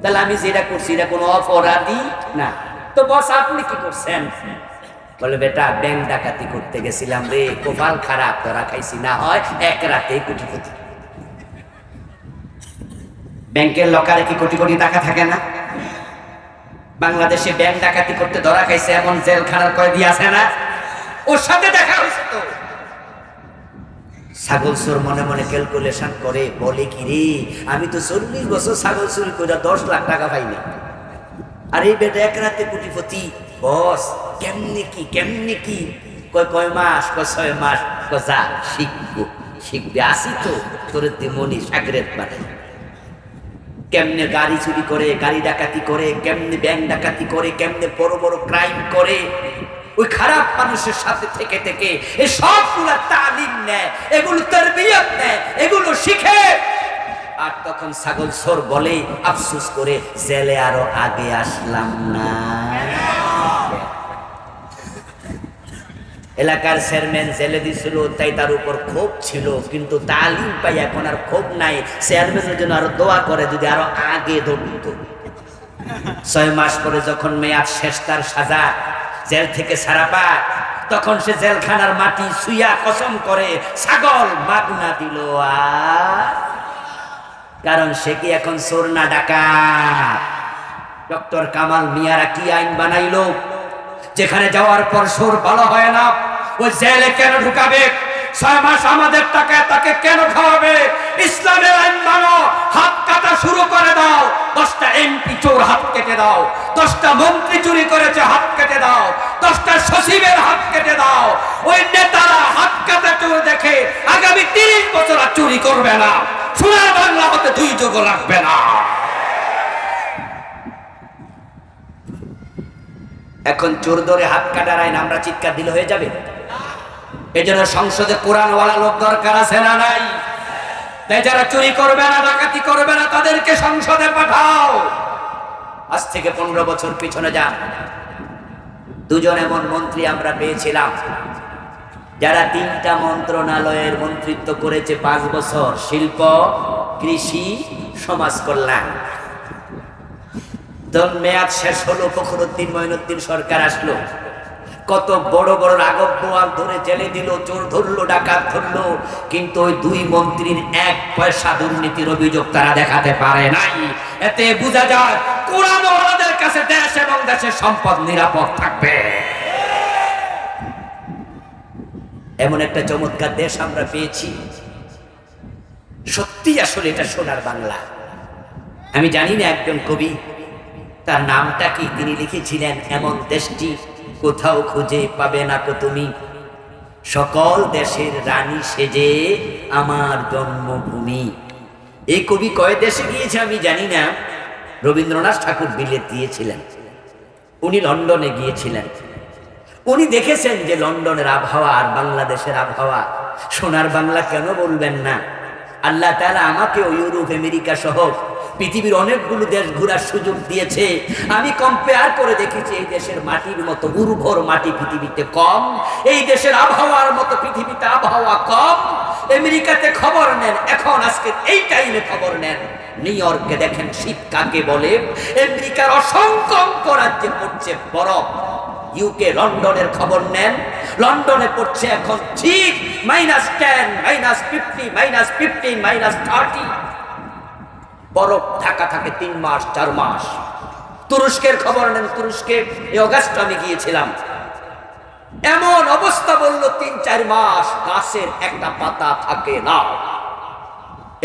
Speaker 1: তাহলে আমি যেটা করছি এটা কোনো অপরাধী না। তো বস আপনি কি করছেন? বলে, বেটা ব্যাংক ডাকাতি করতে গেছিলাম রে, কপাল খারাপ, ধরা খাইছি, না হয় এক রাতে কোটিপতি। ব্যাংকের লকারে কি কোটি কোটি টাকা থাকে না? বাংলাদেশে ব্যাংক ডাকাতি করতে ধরা খাইছে এমন জেলখানার কয়েদি আছে না? ওর সাথে দেখা হয়েছে তো। ছাগল চোর মনে মনে ক্যালকুলেশন করে, বলে কি রে, আমি তো 40 বছর ছাগল চুরি করে 10 লাখ টাকা পাইনি, আর এই বেটা এক রাতে কোটিপতি। বস কেমনে কি? কয় মাস? কয় 6 মাস। কয় যা শিখবে আসি তো তোরে মনি সাগরেত মানে। কেমনে গাড়ি চুরি করে, গাড়ি ডাকাতি করে, কেমনে ব্যাংক ডাকাতি করে, কেমনে বড় বড় ক্রাইম করে, ওই খারাপ মানুষের সাথে থেকে থেকে এই সবগুলা তালিম নেয়, এগুলো তারবিয়ত নেয়, এগুলো শিখে। আর তখন ছাগল চোর বলে আফসোস করে, জেলে আরো আগে আসলাম না। এলাকার চেয়ারম্যান জেলে দিছিল, তাই তার উপর ক্ষোভ ছিল, কিন্তু তালিম পাই এখন আর ক্ষোভ নাই। চেয়ারম্যানের জন্য আরো দোয়া করে যদি আরো আগে ধরত। 6 মাস পরে যখন মেয়াদ শেষ, তার সাজা, জেল থেকে ছাড়া পায়, তখন সে জেলখানার মাটি ছুঁয়া কসম করে ছাগল মাগুনা দিল। আর কারণ সে কি এখন চোর না ডাকাত? ডক্টর কামাল মিয়ারা কি আইন বানাইলো, যেখানে যাওয়ার পর চোর ভালো হয় না, ওই জেলে কেন ঢুকাবে? 6 মাস আমাদের টাকায় তাকে কেন খাওয়াবে? ইসলামের আইন মানো, হাত কাটা শুরু করে দাও। 10টা এমপি চোর, হাত কেটে দাও। 10টা মন্ত্রী চুরি করেছে, হাত কেটে দাও। 10টা সচিবের হাত কেটে দাও। ওই নেতারা হাত কাটা চোর দেখে আগামী 30 বছর আর চুরি করবে না। সোনার বাংলা হতে 2 যুগ লাগবে না। এখন চোর ধরে হাত কাটার আইন আমরা চিৎকার দিলে হয়ে যাবে? এই জন্য সংসদে কোরআনওয়ালা লোক দরকার আছে না নাই? তাই যারা চুরি করবে না, ডাকাতি করবে না, তাদেরকে সংসদে পাঠাও। আজ থেকে 15 বছর পিছনে যান, 2জন এমন মন্ত্রী আমরা পেয়েছিলাম যারা 3টা মন্ত্রণালয়ের মন্ত্রিত্ব করেছে 5 বছর, শিল্প, কৃষি, সমাজ কল্যাণ। তখন মেয়াদ শেষ হলো, ফখরুদ্দিন মঈনুদ্দিন সরকার আসলো, কত বড় বড় রাঘব বোয়াল ধরে জেলে দিল, চোর ধরলো, ডাকাত ধরলো, কিন্তু ওই 2 মন্ত্রীর 1 পয়সা দুর্নীতির অভিযোগ তারা দেখাতে পারে নাই। এতে বোঝা যায় কোরআনওয়ালাদের কাছে দেশ এবং দেশের সম্পদ নিরাপদ থাকবে। এমন একটা চমৎকার দেশ আমরা পেয়েছি, সত্যি আসলে এটা সোনার বাংলা। আমি জানি না একজন কবি, তার নামটা কি, তিনি লিখেছিলেন, এমন দেশটি কোথাও খুঁজে পাবে না কো তুমি, সকল দেশের রানী সেজে আমার জন্মভূমি। এই কবি কয় দেশে গিয়েছে আমি জানি না। রবীন্দ্রনাথ ঠাকুর বিলেত গিয়েছিলেন, উনি লন্ডনে গিয়েছিলেন। উনি দেখেছেন যে লন্ডনের আবহাওয়া আর বাংলাদেশের আবহাওয়া, সোনার বাংলা কেন বলবেন না? আল্লাহ তাআলা আমাকে ইউরোপ আমেরিকা সহ পৃথিবীর অনেকগুলো দেশ ঘোরার সুযোগ দিয়েছে, আমি কম্পেয়ার করে দেখেছি এই দেশের মাটির মতো উর্বর মাটি পৃথিবীতে কম, এই দেশের আবহাওয়ার মতো পৃথিবীতে আবহাওয়া কম। আমেরিকাতে খবর নেন, এখন আজকে এই টাইমে খবর নেন, নিউ ইয়র্কে দেখেন শীত কাকে বলে। আমেরিকার অসংখ্য অঙ্গরাজ্যে পড়ছে বরফ। ইউকে লন্ডনের খবর নেন, লন্ডনে পড়ছে এখন ঠিক -10, -50, -15, -30 বরফ ঢাকা থাকে 3 মাস 4 মাস। তুরস্কের খবর নেন, তুরস্কে এই অগাস্ট আমি গিয়েছিলাম, এমন অবস্থা বলল 3-4 মাস গাছের একটা পাতা থাকে না।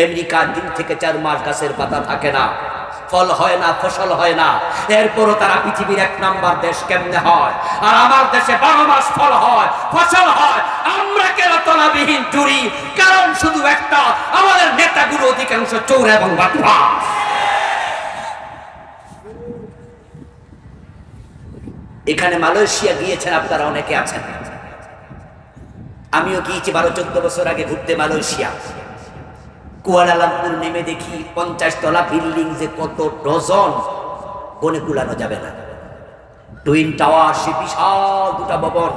Speaker 1: আমেরিকার 3 থেকে 4 মাস গাছের পাতা থাকে না, ফল হয় না, ফসল হয় না। এরপরও তারা পৃথিবীর 1 নম্বর দেশ কেমনে হয়? আর আমার দেশে 12 মাস ফল হয়, ফসল হয়, আমরা কেন তলাবিহীন চুরি? কারণ শুধু একটা, আমাদের নেতাগুলো অধিকাংশ চোর এবং বাটপার। এখানে মালয়েশিয়া গিয়েছেন আপনারা অনেকে আছেন, আমিও গিয়েছি 12-14 বছর আগে ঘুরতে মালয়েশিয়া। কুয়ালালামপুর নেমে দেখি 50 তলা বিল্ডিং যে কত ডজন, গনে কুলানো যাবে না। টুইন টাওয়ার, সে বিশাল 2টা ভবন,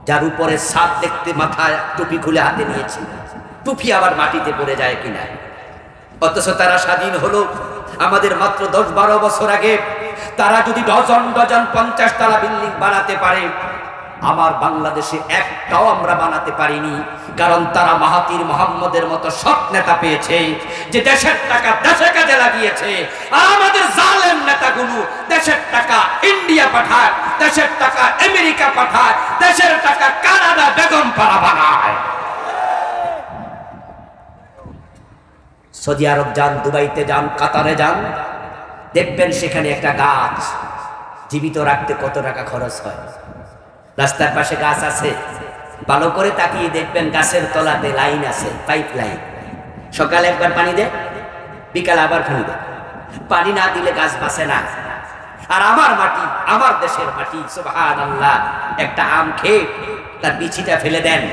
Speaker 1: যার উপরে ছাদ দেখতে মাথায় টুপি খুলে হাতে নিয়েছে, টুপি আবার মাটিতে পড়ে যায় কিনা। অথচ তারা স্বাধীন হলো আমাদের মাত্র 10-12 বছর আগে। তারা যদি ডজন ডজন 50 তলা বিল্ডিং বানাতে পারে, আমার বাংলাদেশে একটাও আমরা বানাতে পারিনি। কারণ তারা মাহাতির মোহাম্মদের মতো সব নেতা পেয়েছে যে দেশের টাকা দেশে কাজে লাগিয়েছে। আর আমাদের জালেম নেতাগুলো দেশের টাকা ইন্ডিয়া পাঠায়, দেশের টাকা আমেরিকা পাঠায়, দেশের টাকা কানাডা বেগমপাড়া বানায়। সৌদি আরব যান, দুবাইতে যান, কাতারে যান, দেখবেন সেখানে একটা গাছ জীবিত রাখতে কত টাকা খরচ হয়। রাস্তার পাশে গাছ আছে, ভালো করে তাকিয়ে দেখবেন গাছের তলাতে লাইন আছে, পাইপ লাইন। সকালে একবার পানি দেয়, বিকালে আবার পানি দেয়। পানি না দিলে গাছ বাঁচে না। আর আমার মাটি, আমার দেশের মাটি, সুবহানাল্লাহ, একটা আম খেয়ে তার বিচিটা ফেলে দেন,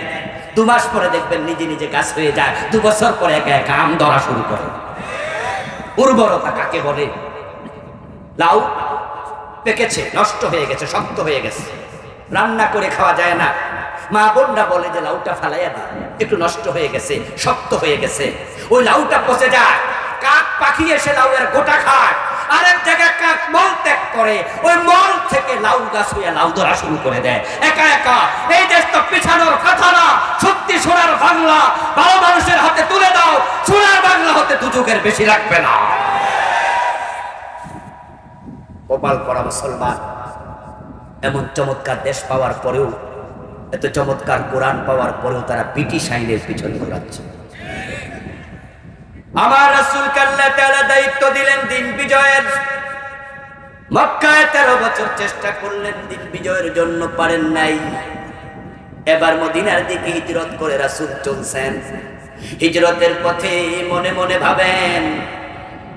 Speaker 1: 2 মাস পরে দেখবেন নিজে নিজে গাছ হয়ে যায়, 2 বছর পরে একা একা আম ধরা শুরু করে। উর্বরতা কাকে বলে? লাউ পেকেছে, নষ্ট হয়ে গেছে, শক্ত হয়ে গেছে, রান্না করে খাওয়া যায় না। মা বোনরা বলে যে লাউটা ফালাইয়া দে, একটু নষ্ট হয়ে গেছে, শক্ত হয়ে গেছে। ওই লাউটা পচে যায়, কাক পাখি এসে লাউয়ের গোটা খায়, আরেক জায়গায় কাক মল ত্যাগ করে, ওই মল থেকে লাউ গাছ হয়ে লাউ ধরা শুরু করে দেয় একা একা। এই দেশ তো পিছানোর কথা না, সত্যি সোনার বাংলা। ভালো মানুষের হাতে তুলে দাও, সোনার বাংলা হতে 2 যুগের বেশি লাগবে না। কপাল করা মুসলমান, এমন চমৎকার দেশ পাওয়ার পরেও, এত চমৎকার কোরআন পাওয়ার পরেও তারা ব্রিটিশ আইনের পিছনে ঘোরাচ্ছে। আমার রাসূলকে আল্লাহ তাআলা দায়িত্ব দিলেন দিন বিজয়ের। মক্কায় 13 বছর চেষ্টা করলেন, দিন বিজয়ের জন্য পারেন নাই। এবার মদিনার দিকে হিজরত করে রাসূল চলছেন। হিজরতের পথে মনে মনে ভাবেন,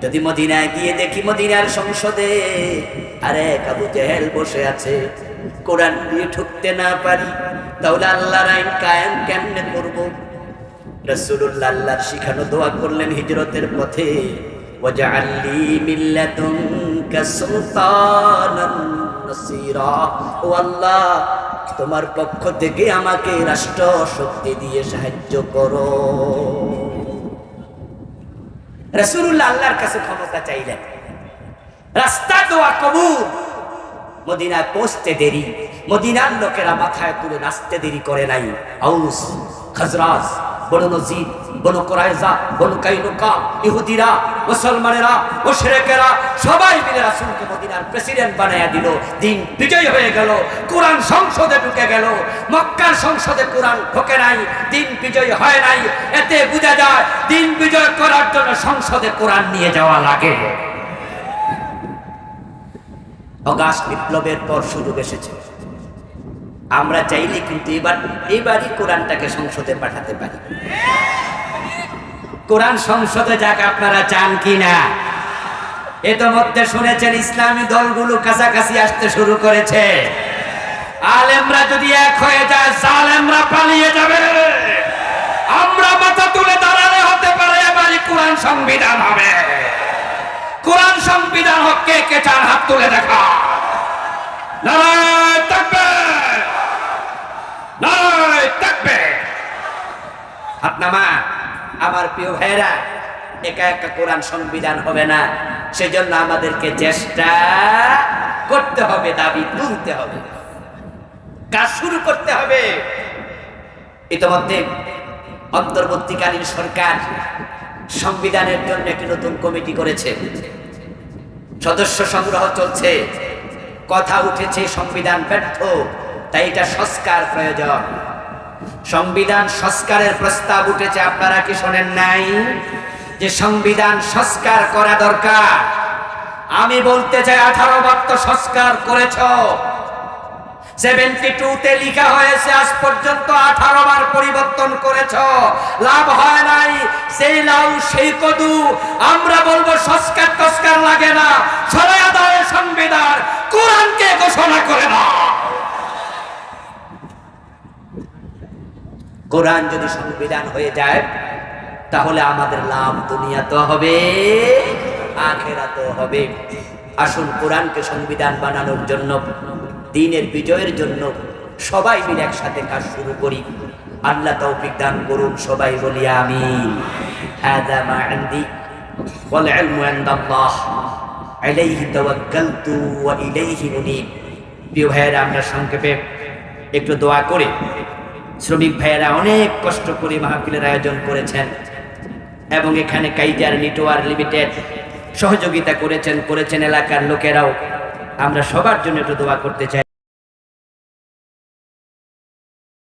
Speaker 1: যদি মদিনায় গিয়ে দেখি মদিনার সংসদে আরেক আবু জেহেল বসে আছে, কোরআন দিয়ে ঠুকতে না পারি, তাহলে আল্লাহর আইন কায়েম কেমনে করব? রাসূলুল্লাহ আল্লাহর শিখানো দোয়া করলেন হিজরতের পথে, ওয়াজআললি মিল্লাতুনকা সুলতানান নাসীরা। ও আল্লাহ, তোমার পক্ষ থেকে আমাকে রাষ্ট্র শক্তি দিয়ে সাহায্য করো। রাসূলুল্লাহ আল্লাহর কাছে ক্ষমতা চাইলেন, রাস্তা দোয়া কবুল। মদিনায় পৌঁছতে দেরি, মদিনার লোকেরা মাথায় তুলে নাচতে দেরি করে নাই। আউস, খাজরাজ, বনু নজির, বনু কুরাইজা, বনু কাইনুকা, ইহুদিরা, মুসলমানেরা, মুশরিকেরা সবাই মিলে রাসূলকে মদিনার প্রেসিডেন্ট বানায়া দিল। দিন বিজয় হয়ে গেল, কোরআন সংসদে ঢুকে গেল। মক্কার সংসদে কোরআন ঢোকে নাই, দিন বিজয় হয় নাই। এতে বোঝা যায় দিন বিজয় করার জন্য সংসদে কোরআন নিয়ে যাওয়া লাগে। অগাস্ট বিপ্লবের পর সুযোগ এসেছে, আমরা চাইলে কিন্তু এবারই কোরআনটাকে সংসদে পাঠাতে পারি। কোরআন সংসদে যাক, আপনারা চান কি না? ইতোমধ্যে শুনেছেন ইসলামী দলগুলো কাছাকাছি আসতে শুরু করেছে। আলেমরা যদি এক হয়ে যায়, জালেমরা পালিয়ে যাবে। আমরা মাথা তুলে দাঁড়ালে হতে পারে এবারই কোরআন সংবিধান হবে।
Speaker 3: সংবিধান হোক, কে কে চান হাত তুলে দেখা। নারায়ে তাকবীর, নারায়ে তাকবীর।
Speaker 1: হাত নামা। আমার প্রিয় ভাইরা, একা একা কোরআন সংবিধান হবে না, সেজন্য আমাদেরকে চেষ্টা করতে হবে, দাবি তুলতে হবে, কাজ শুরু করতে হবে। ইতিমধ্যে অন্তর্বর্তীকালীন সরকার সংবিধানের জন্য একটি নতুন কমিটি করেছে, সদস্য সংগ্রহ চলছে। কথা উঠেছে সংবিধান ব্যর্থ, তাই এটা সংস্কার প্রয়োজন। সংবিধান সংস্কারের প্রস্তাব উঠেছে, আপনারা কি শোনেন নাই যে সংবিধান সংস্কার করা দরকার? আমি বলতে চাই 18 বার তো সংস্কার করেছ, 72 তে লেখা হয়েছে, আজ পর্যন্ত 18 বার পরিবর্তন করেছ, লাভ হয় নাই। সেই লাউ সেই কদু। আমরা বলবো সংস্কার লাগে না, ছড়ায়া দাও সংবিধান, কোরআনকে ঘোষণা করে না। কোরআন যদি সংবিধান হয়ে যায়, তাহলে আমাদের লাভ দুনিয়াতেও হবে, আখিরাতেও হবে। আসুন কোরআনকে সংবিধান বানানোর জন্য, দ্বীনের বিজয়ের জন্য সবাই মিলে একসাথে কাজ শুরু করি। আল্লাহ তৌফিক দান করুন, সবাই বলি আমিন। হাযা মা ইনদি ওয়াল ইলমু ইনদাল্লাহ, আলাইহি তাওয়াক্কালতু ওয়া ইলাইহি উনীব। প্রিয় ভাইয়েরা, আমরা সংক্ষেপে একটু দোয়া করে, শ্রমিক ভাইয়েরা অনেক কষ্ট করে মাহফিলের আয়োজন করেছেন এবং এখানে কাইজার নেটওয়ার্ক লিমিটেড সহযোগিতা করেছেন এলাকার লোকেরাও। আমরা সবার জন্য একটু দোয়া করতে চাই।